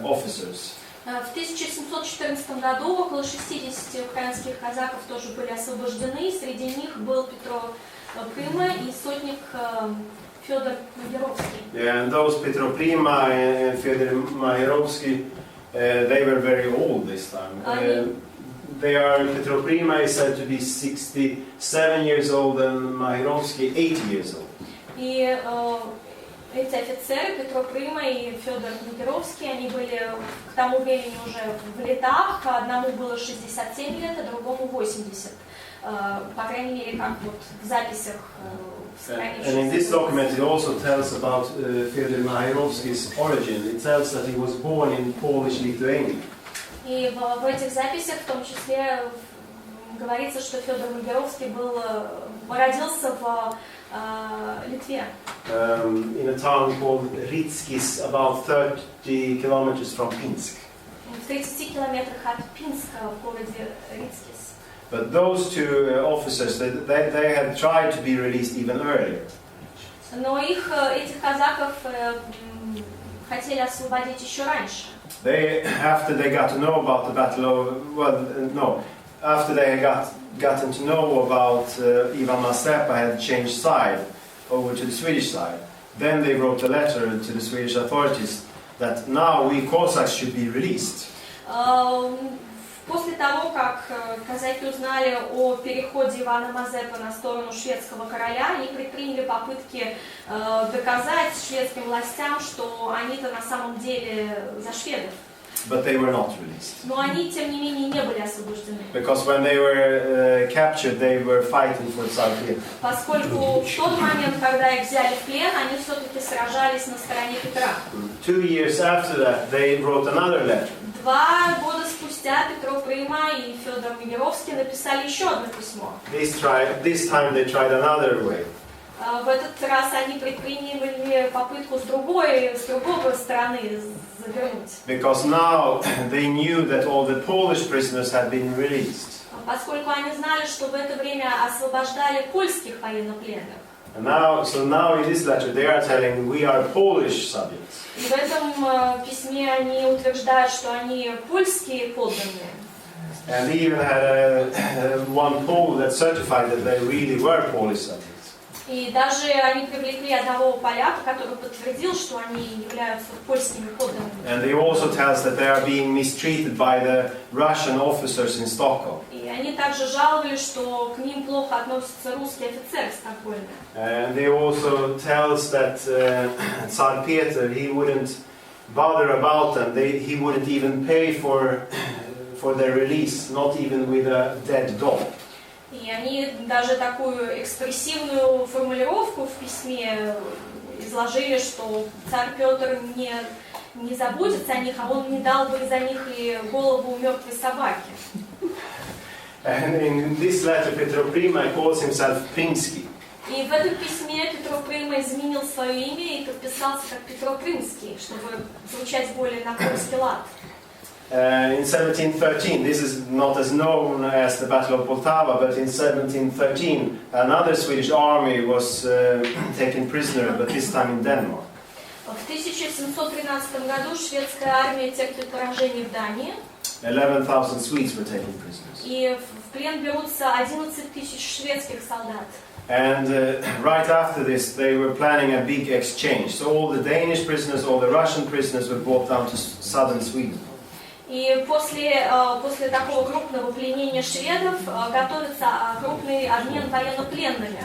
officers. В 1714 году около 60 украинских казаков тоже были освобождены. Среди них был Петро Прыма и сотник Федор Магеровский. Yeah, and those Petro Prima and Fedor Mahirovsky, they were very old this time. Petro Prima is said to be 67 years old and Mahirovsky 80 years old. И эти офицеры, Петро Прыма и Федор Магеровский, они были к тому времени уже в летах. Одному было 67 лет, а другому 80. По крайней мере, как в записях. And in this document it also tells about Fedor Mahirovsky's origin. It tells that he was born in Polish Lithuania. И в этих записях в том числе говорится, что Федор Магеровский родился в Литве. In a town called Ritskis, about 30 kilometers from Pinsk. В 30 километрах от Пинска в городе Рицкис. But those two officers, they had tried to be released even earlier. Но этих казаков хотели освободить еще раньше. After they got to know about the battle after they had gotten to know about Ivan Mazepa had changed side over to the Swedish side, then they wrote a letter to the Swedish authorities that now we Cossacks should be released. После того, как казаки узнали о переходе Ивана Мазепы на сторону шведского короля, они предприняли попытки доказать шведским властям, что они-то на самом деле за шведов. But they were not released. Но они, тем не менее, не были освобождены. Because when they were captured, they were fighting for Tsar Peter. Поскольку в тот момент, когда их взяли в плен, они все-таки сражались на стороне Петра. 2 years after that, they wrote another letter. 2 года спустя Петро Прыма и Федор Мегеровский написали еще одно письмо. This time they tried another way. В этот раз они предприняли попытку с другой стороны завернуть. Because now they knew that all the Polish prisoners had been released. Поскольку они знали, что в это время освобождали польских военнопленных. And now in this letter they are telling we are Polish subjects. И в этом письме они утверждают, что они польские подданные. And they even had one Pole that certified that they really were Polish subjects. И даже они привлекли одного поляка, который подтвердил, что они являются польскими подданными. And they also tell us that they are being mistreated by the Russian officers in Stockholm. И они также жаловались, что к ним плохо относится русский офицер в Стокгольме. And they also tell us that Tsar Peter, he wouldn't bother about them. He wouldn't even pay for their release, not even with a dead dog. И они даже такую экспрессивную формулировку в письме изложили, что царь Петр не заботится о них, а он не дал бы за них и голову мертвой собаки. And in this letter, Petro Prima calls himself Prinsky. И в этом письме Петро Прыма изменил свое имя и подписался как Петро Крымский, чтобы звучать более на польский лад. In 1713, this is not as known as the Battle of Poltava, but in 1713 another Swedish army was taken prisoner, but this time in Denmark. В 1713 году шведская армия терпит поражение в Дании. 11,000 Swedes were taken prisoners. И в плен берутся 11 тысяч шведских солдат. And right after this, they were planning a big exchange. So all the Danish prisoners, all the Russian prisoners were brought down to southern Sweden. И после такого крупного пленения шведов готовится крупный обмен военнопленными.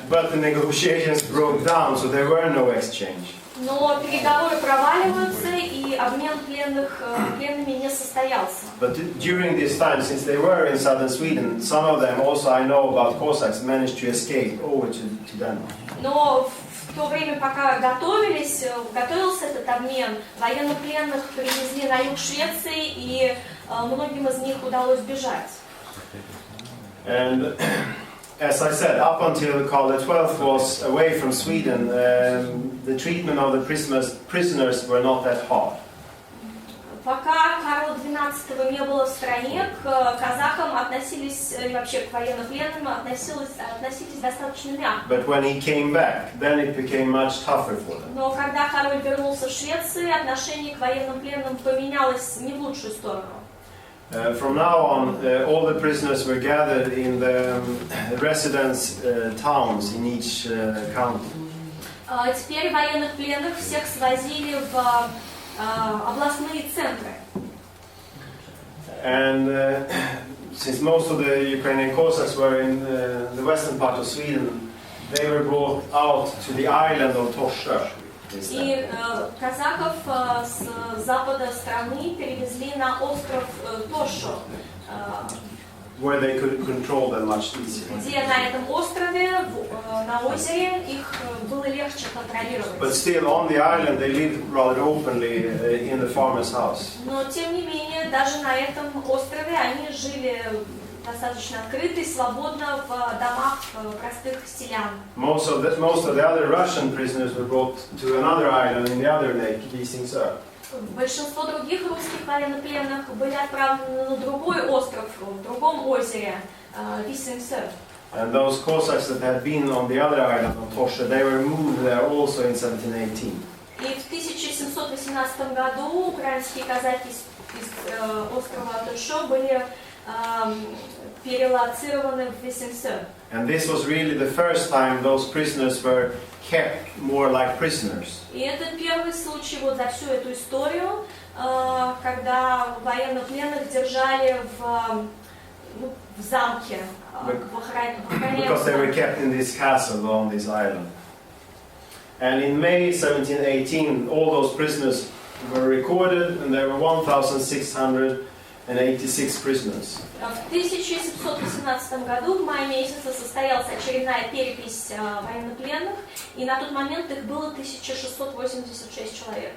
But the negotiations broke down, so there were no exchange. Но переговоры проваливаются, и обмен пленными не состоялся. But during this time, since they were in southern Sweden, some of them, also I know about Cossacks, managed to escape over to Denmark. Но в то время, пока готовился этот обмен, военнопленных привезли на юг Швеции, и многим из них удалось бежать. And as I said, up until Karl XII was away from Sweden, the treatment of the prisoners were not that hard. Пока Карла XII не было в стране, к казакам относились, и вообще к военнопленным относились достаточно мягко. But when he came back, then it became much tougher for them. Но когда король вернулся в Швецию, отношение к военным пленным поменялось не в лучшую сторону. From now on, all the prisoners were gathered in the residence towns in each county. Теперь военных пленных всех свозили в областные центры. And since most of the Ukrainian Cossacks were in the western part of Sweden, they were brought out to the island of Torsö. И казаков с запада страны перевезли на остров Торшо, where they could control them much easier. где на этом острове, на озере, их было легче контролировать. But still, on the island, they lived rather openly in the farmer's house. Но тем не менее, даже на этом острове они жили достаточно открыто и свободно в домах простых селян. Most of the other Russian prisoners were brought to another island in the other lake, Visingsö. Большинство других русских военнопленных были отправлены на другой остров, в другом озере, Visingsö. And those Cossacks that had been on the other island of Torsö, they were moved there also in 1718. И в 1718 году украинские казаки из острова Торшо были перелоцированы в Весенце. And this was really the first time those prisoners were kept more like prisoners. И это первый случай вот за всю эту историю, когда военнопленных держали в замке, в охране. Because they were kept in this castle on this island. And in May 1718, all those prisoners were recorded, and there were 1,686 prisoners. В 1718 году, в мае месяце, состоялась очередная перепись военнопленных, и на тот момент их было 1686 человек.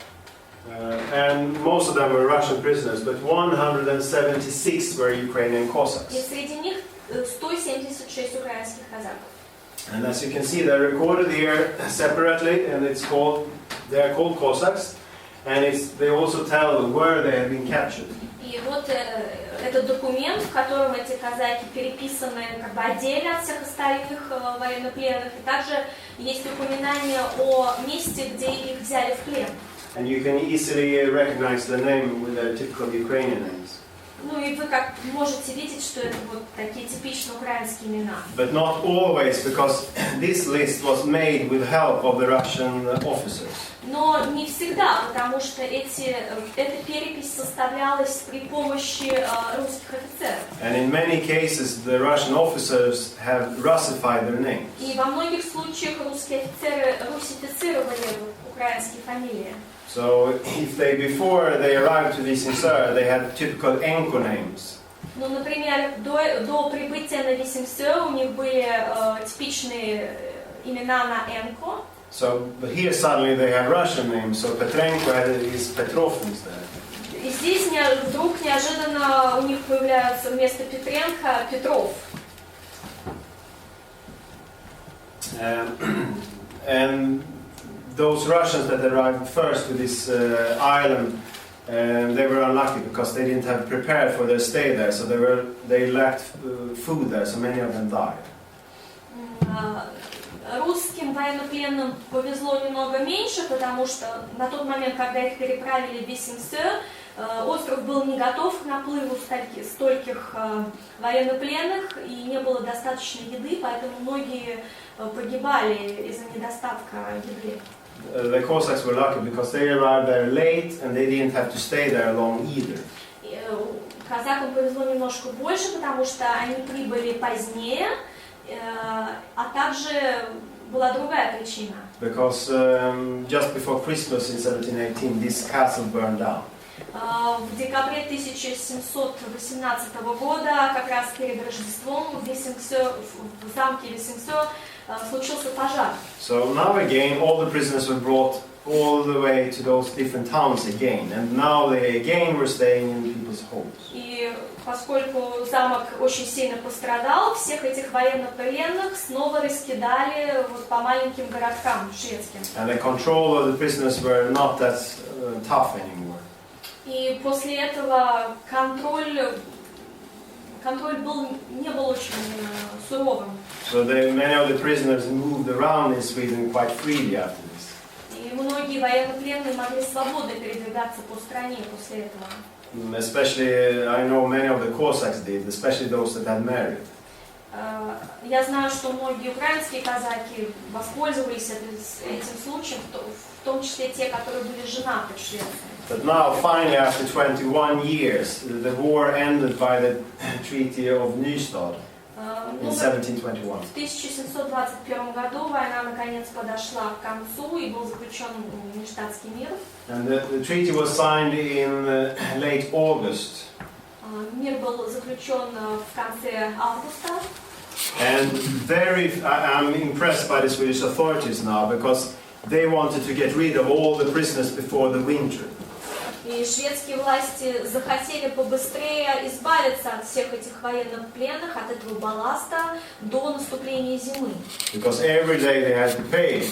And most of them were Russian prisoners, but 176 were Ukrainian И Cossacks. среди них 176 украинских казаков. And as you can see, they're recorded here separately, and they're called Cossacks, and they also tell where they have been captured. И вот этот документ, в котором эти казаки переписаны как бы отдельно от всех остальных военнопленных, и также есть упоминание о месте, где их взяли в плен. And you can easily recognize the name with their typical Ukrainian names. Ну и вы как можете видеть, что это вот такие типичные украинские имена. But not always, because this list was made with help of the Russian officers. Но не всегда, потому что эта перепись составлялась при помощи русских офицеров. And in many cases, the Russian officers have Russified their names. И во многих случаях русские офицеры русифицировали украинские фамилии. So, if before they arrived to Visingsö, they had typical Enko names. Ну, например, до прибытия на Весенце у них были типичные имена на Энко. So, but here suddenly they have Russian names. So Petrenko is Petrov instead. И здесь вдруг неожиданно у них появляются вместо Петренко Петров. And those Russians that arrived first to this island, they were unlucky because they didn't have prepared for their stay there. So they lacked food there. So many of them died. Русским военнопленным повезло немного меньше, потому что на тот момент, когда их переправили в Весенце, остров был не готов к наплыву стольких военнопленных, и не было достаточно еды, поэтому многие погибали из-за недостатка еды. The Cossacks were lucky because they arrived there late and they didn't have to stay there long either. Казакам повезло немножко больше, потому что они прибыли позднее, а также была другая причина. Because just before Christmas in 1718, this castle burned down. В декабре 1718 года, как раз перед Рождеством, в замке Весенце случился пожар. So now again, all the prisoners were brought all the way to those different towns again, and now they again were staying in people's homes. И поскольку замок очень сильно пострадал, всех этих военнопленных снова раскидали вот по маленьким городкам шведским. And the control of the prisoners were not that tough anymore. И после этого контроль не был очень суровым. So many of the prisoners moved around in Sweden quite freely after this. И многие военнопленные могли свободно передвигаться по стране после этого. Especially, I know many of the Cossacks did, especially those that had married. Я знаю, что многие украинские казаки воспользовались этим случаем, в том числе те, которые были женаты в Швеции. But now, finally, after 21 years, the war ended by the Treaty of Nystad in 1721. В 1721 году война наконец подошла к концу и был заключен Ништадтский мир. And the treaty was signed in late August. Мир был заключен в конце августа. And I'm impressed by the Swedish authorities now because they wanted to get rid of all the prisoners before the winter. И шведские власти захотели побыстрее избавиться от всех этих военнопленных, от этого балласта до наступления зимы. Because every day they had to pay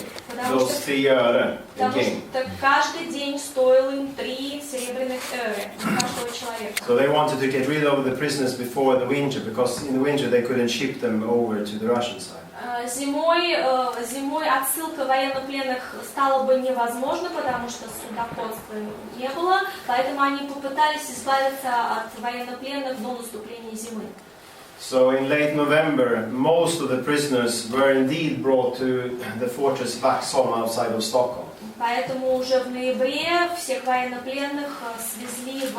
those 3 öre Потому again. что каждый день стоил им 3 серебряных öre каждого человека. So they wanted to get rid of the prisoners before the winter because in the winter they couldn't ship them over to the Russian side. Зимой отсылка военнопленных стала бы невозможна, потому что судоходства не было, поэтому они попытались избавиться от военнопленных до наступления зимы. So in late November, most of the prisoners were indeed brought to the fortress Vaxholm outside of Stockholm. Поэтому уже в ноябре всех военнопленных свезли в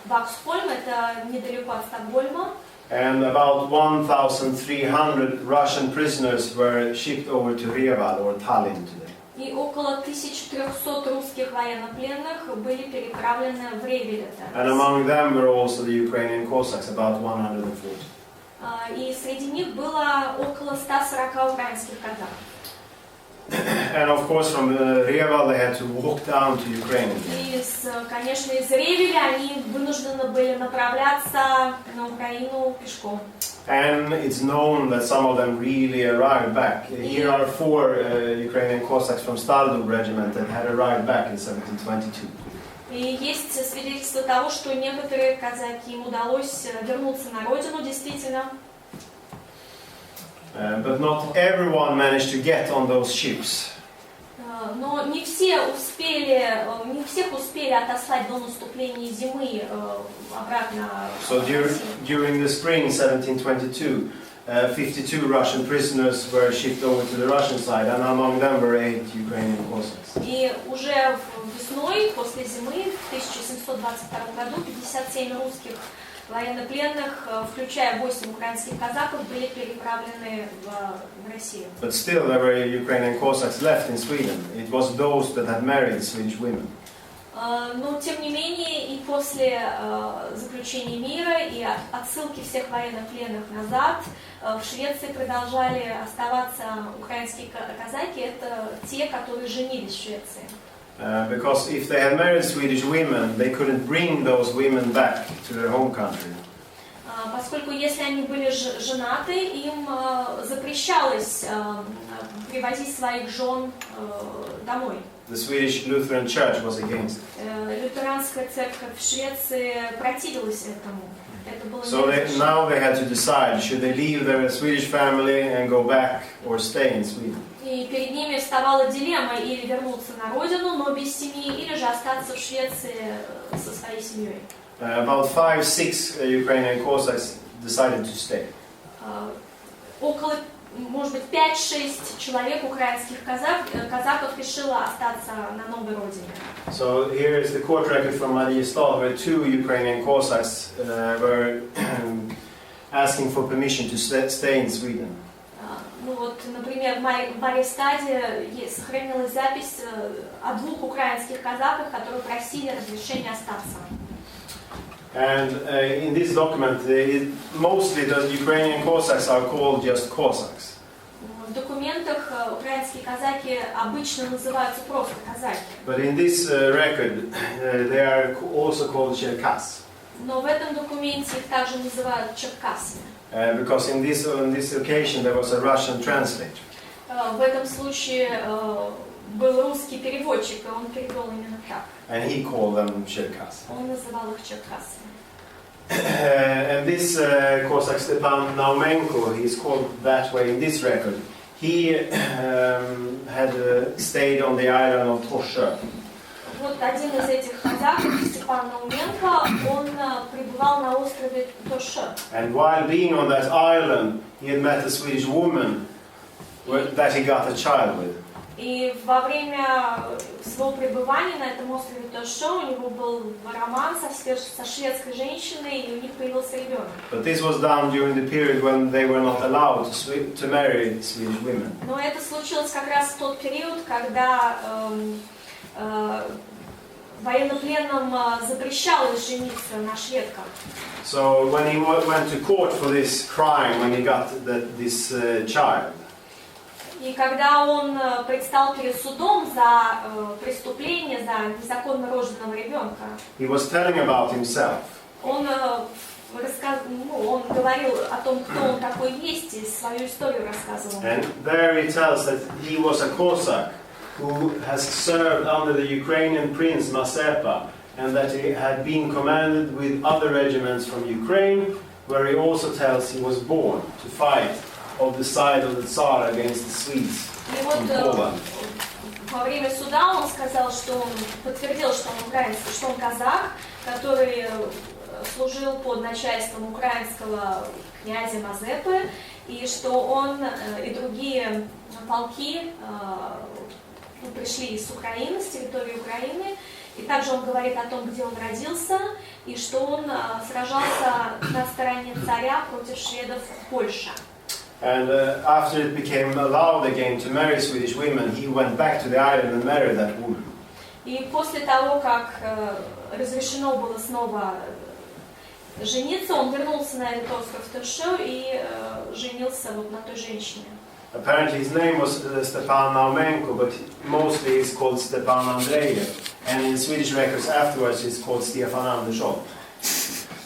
Ваксхольм, это недалеко от Стокгольма. And about 1,300 Russian prisoners were shipped over to Reval or Tallinn today. И около 1300 русских военнопленных были переправлены в Ревель. And among them were also the Ukrainian Cossacks, about 140. И среди них было около 140 украинских казаков. And of course from Reval they had to walk down to Ukraine. И, конечно, из Ревеля они вынуждены были направляться на Украину пешком. And it's known that some of them really arrived back. Here are 4 Ukrainian Cossacks from Stardub regiment that had arrived back in 1722. И есть свидетельство того, что некоторые казаки им удалось вернуться на родину, действительно. But not everyone managed to get on those ships. Но не всех успели отослать до наступления зимы обратно. So during the spring 1722, 52 Russian prisoners were shipped over to the Russian side, and among them were 8 Ukrainian Cossacks. И уже весной, после зимы, в 1722 году, 57 русских военнопленных, включая 8 украинских казаков, были переправлены в Россию. But still there were Ukrainian Cossacks left in Sweden. It was those that had married Swedish women. Но, тем не менее, и после заключения мира и отсылки всех военнопленных назад, в Швеции продолжали оставаться украинские казаки, это те, которые женились в Швеции. Because if they had married Swedish women, they couldn't bring those women back to their home country. Поскольку если они были женаты, им запрещалось привозить своих жен домой. The Swedish Lutheran Church was against it. Лютеранская церковь в Швеции противилась этому. Это было So now they had to decide, should they leave their Swedish family and go back or stay in Sweden. И перед ними вставала дилемма или вернуться на родину, но без семьи, или же остаться в Швеции со своей семьей. About 5-6 Ukrainian Cossacks decided to stay. Около, может быть, 5-6 человек украинских казаков решило остаться на новой родине. So here is the court record from Mariestad, where 2 Ukrainian Cossacks were asking for permission to stay in Sweden. Ну вот, например, в Мариестаде сохранилась запись о 2 украинских казаках, которые просили разрешения остаться. And in this document, mostly the Ukrainian Cossacks are called just Cossacks. В документах украинские казаки обычно называются просто казаки. But in this record, they are also called Cherkas. Но в этом документе их также называют черкасами. Because on this occasion there was a Russian translator. В этом случае был русский переводчик, и он перевел именно так. And he called them Cherkas. Он называл их черкасами. And this Cossack Stepan Naumenko, he is called that way in this record. He had stayed on the island of Torsö. Вот один из этих казаков, Степан Науменко, он пребывал на острове Торшö. And while being on that island, he had met a Swedish woman that he got a child with. И во время своего пребывания на этом острове Торшö у него был роман со шведской женщиной, и у них появился ребенок. But this was done during the period when they were not allowed to marry Swedish women. Но это случилось как раз в тот период, когда военнопленным запрещалось жениться на шведках. So when he went to court for this crime, when he got this child, И когда он предстал перед судом за преступление, за незаконно рожденного ребенка, he was telling about himself. он говорил о том, кто он такой есть, и свою историю рассказывал. And there he tells that he was a Cossack who has served under the Ukrainian prince Mazepa, and that he had been commanded with other regiments from Ukraine, where he also tells he was born to fight of the side of the Tsar against the Swedes in Poland. Во время суда он сказал, что он подтвердил, что он украинец, что он казак, который служил под начальством украинского князя Мазепы, и что он и другие полки пришли с Украины, с территории Украины, и также он говорит о том, где он родился, и что он сражался на стороне царя против шведов в Польше. And after it became allowed again to marry Swedish women, he went back to the island and married that woman. И после того, как разрешено было снова жениться, он вернулся на этот остров Тыршо и женился вот на той женщине. Apparently his name was Stepan Naumenko, but mostly he's called Stepan Andrejev. And in Swedish records afterwards he's called Stefan Andersson.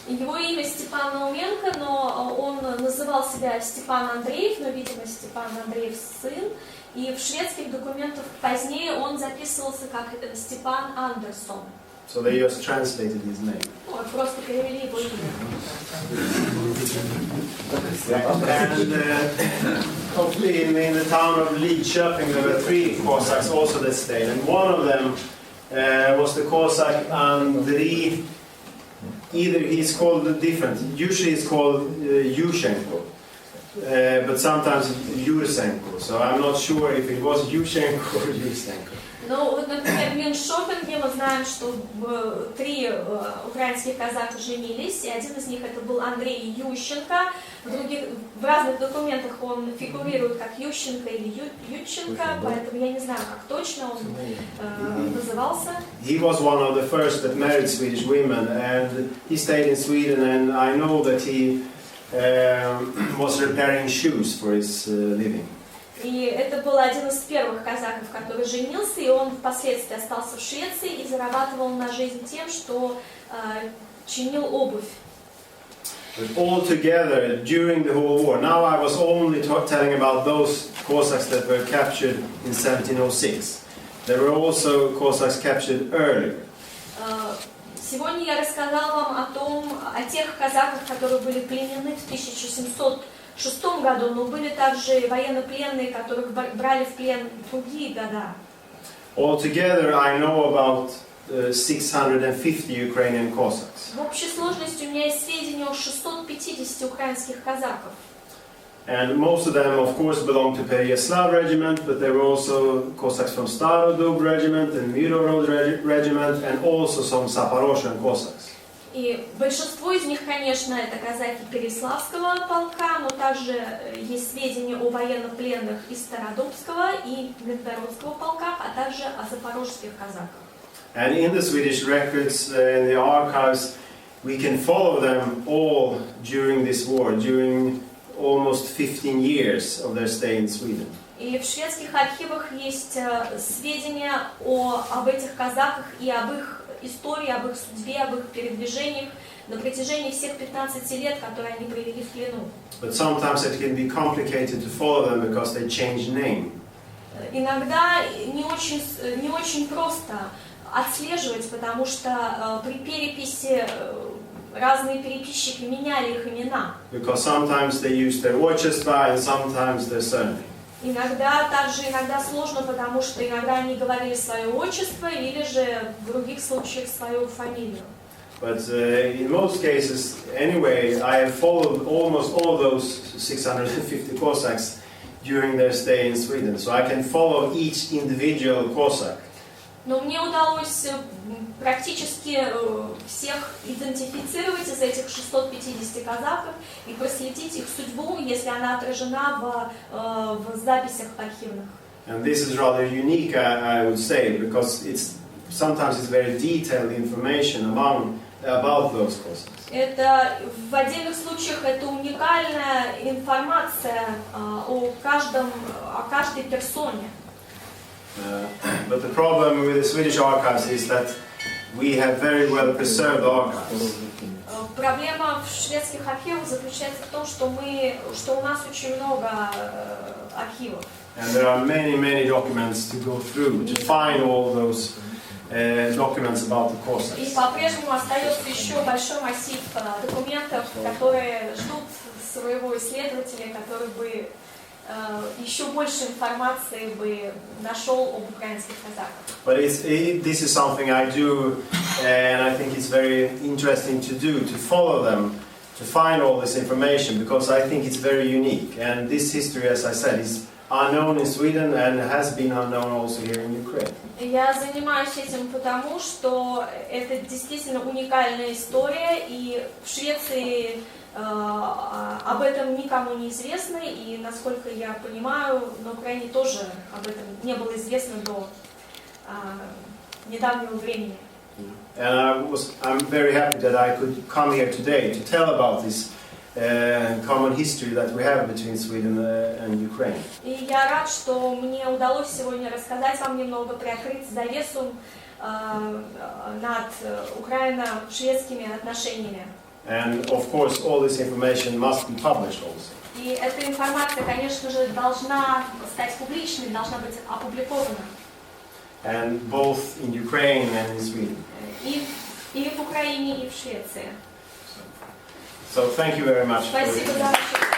Его имя Степан Науменко, но он называл себя Степан Андреев, но, видимо, Степан Андреев сын. И в шведских документах позднее он записывался как Степан Андерсон. So they just translated his name. Вот, просто перевели его имя. And in the town of Lidköping there were 3 Cossacks also that stayed, and one of them was the Cossack Andriy. Either he's called different. Usually he's called Yushchenko, but sometimes Yursenko. So I'm not sure if it was Yushchenko or Yursenko. Ну, вот, например, в Линшопинге мы знаем, что 3 украинских казака женились, и один из них это был Андрей Ющенко. В разных документах он фигурирует как Ющенко или Ютченко, поэтому я не знаю, как точно он назывался. He was one of the first that married Swedish women, and he stayed in Sweden, and I know that he was repairing shoes for his living. И это был один из первых казаков, который женился, и он впоследствии остался в Швеции и зарабатывал на жизнь тем, что чинил обувь. But all together, during the whole war, now I was only telling about those Cossacks that were captured in 1706. There were also Cossacks captured earlier. Сегодня я рассказала вам о тех казаках, которые были пленены в 1706 году, но были также военнопленные, которых брали в плен в другие года. Altogether, I know about 650 Ukrainian Cossacks. В общей сложности у меня есть сведения о 650 украинских казаков. And most of them, of course, belong to Pereyaslav regiment, but there were also Cossacks from Starodub regiment and Mirorod regiment, and also some Zaporozhian Cossacks. И большинство из них, конечно, это казаки Переяславского полка, но также есть сведения о военнопленных из Стародубского и Миргородского полках, а также о запорожских казаках. And in the Swedish records, in the archives, we can follow them all during this war, during almost 15 years of their stay in Sweden. И в шведских архивах есть сведения об этих казаках и об их истории, об их судьбе, об их передвижениях на протяжении всех 15 лет, которые они провели в плену. But sometimes it can be complicated to follow them because they change name. Иногда не очень просто отслеживать, потому что при переписи разные переписчики меняли их имена. Because sometimes they use their отчество and sometimes their surname. Иногда сложно, потому что иногда они говорили свое отчество или же в других случаях свою фамилию. But in most cases, anyway, I have followed almost all those 650 Cossacks during their stay in Sweden, so I can follow each individual Cossack. Но мне удалось практически всех идентифицировать из этих 650 казаков и проследить их судьбу, если она отражена в записях архивных. And this is rather unique, I would say, because sometimes it's very detailed information about those Cossacks. Это в отдельных случаях это уникальная информация о каждой персоне. But the problem with the Swedish archives is that we have very well preserved archives. Проблема в шведских архивах заключается в том, что у нас очень много архивов. And there are many documents to go through to find all those documents about the Cossacks. И по-прежнему остается еще большой массив документов, которые ждут своего исследователя, который бы еще больше информации бы нашел об украинских казаках. But this is something I do, and I think it's very interesting to do, to follow them, to find all this information, because I think it's very unique. And this history, as I said, is unknown in Sweden and has been unknown also here in Ukraine. Я занимаюсь этим потому, что это действительно уникальная история, и в Швеции об этом никому не известно, и, насколько я понимаю, на Украине тоже об этом не было известно до недавнего времени. And I'm very happy that I could come here today to tell about this common history that we have between Sweden and Ukraine. И я рад, что мне удалось сегодня рассказать вам немного, приоткрыть завесу над украино-шведскими отношениями. And of course, all this information must be published also. И эта информация, конечно же, должна стать публичной, должна быть опубликована. And both in Ukraine and in Sweden. И в Украине, и в Швеции. So thank you very much. Спасибо за ваше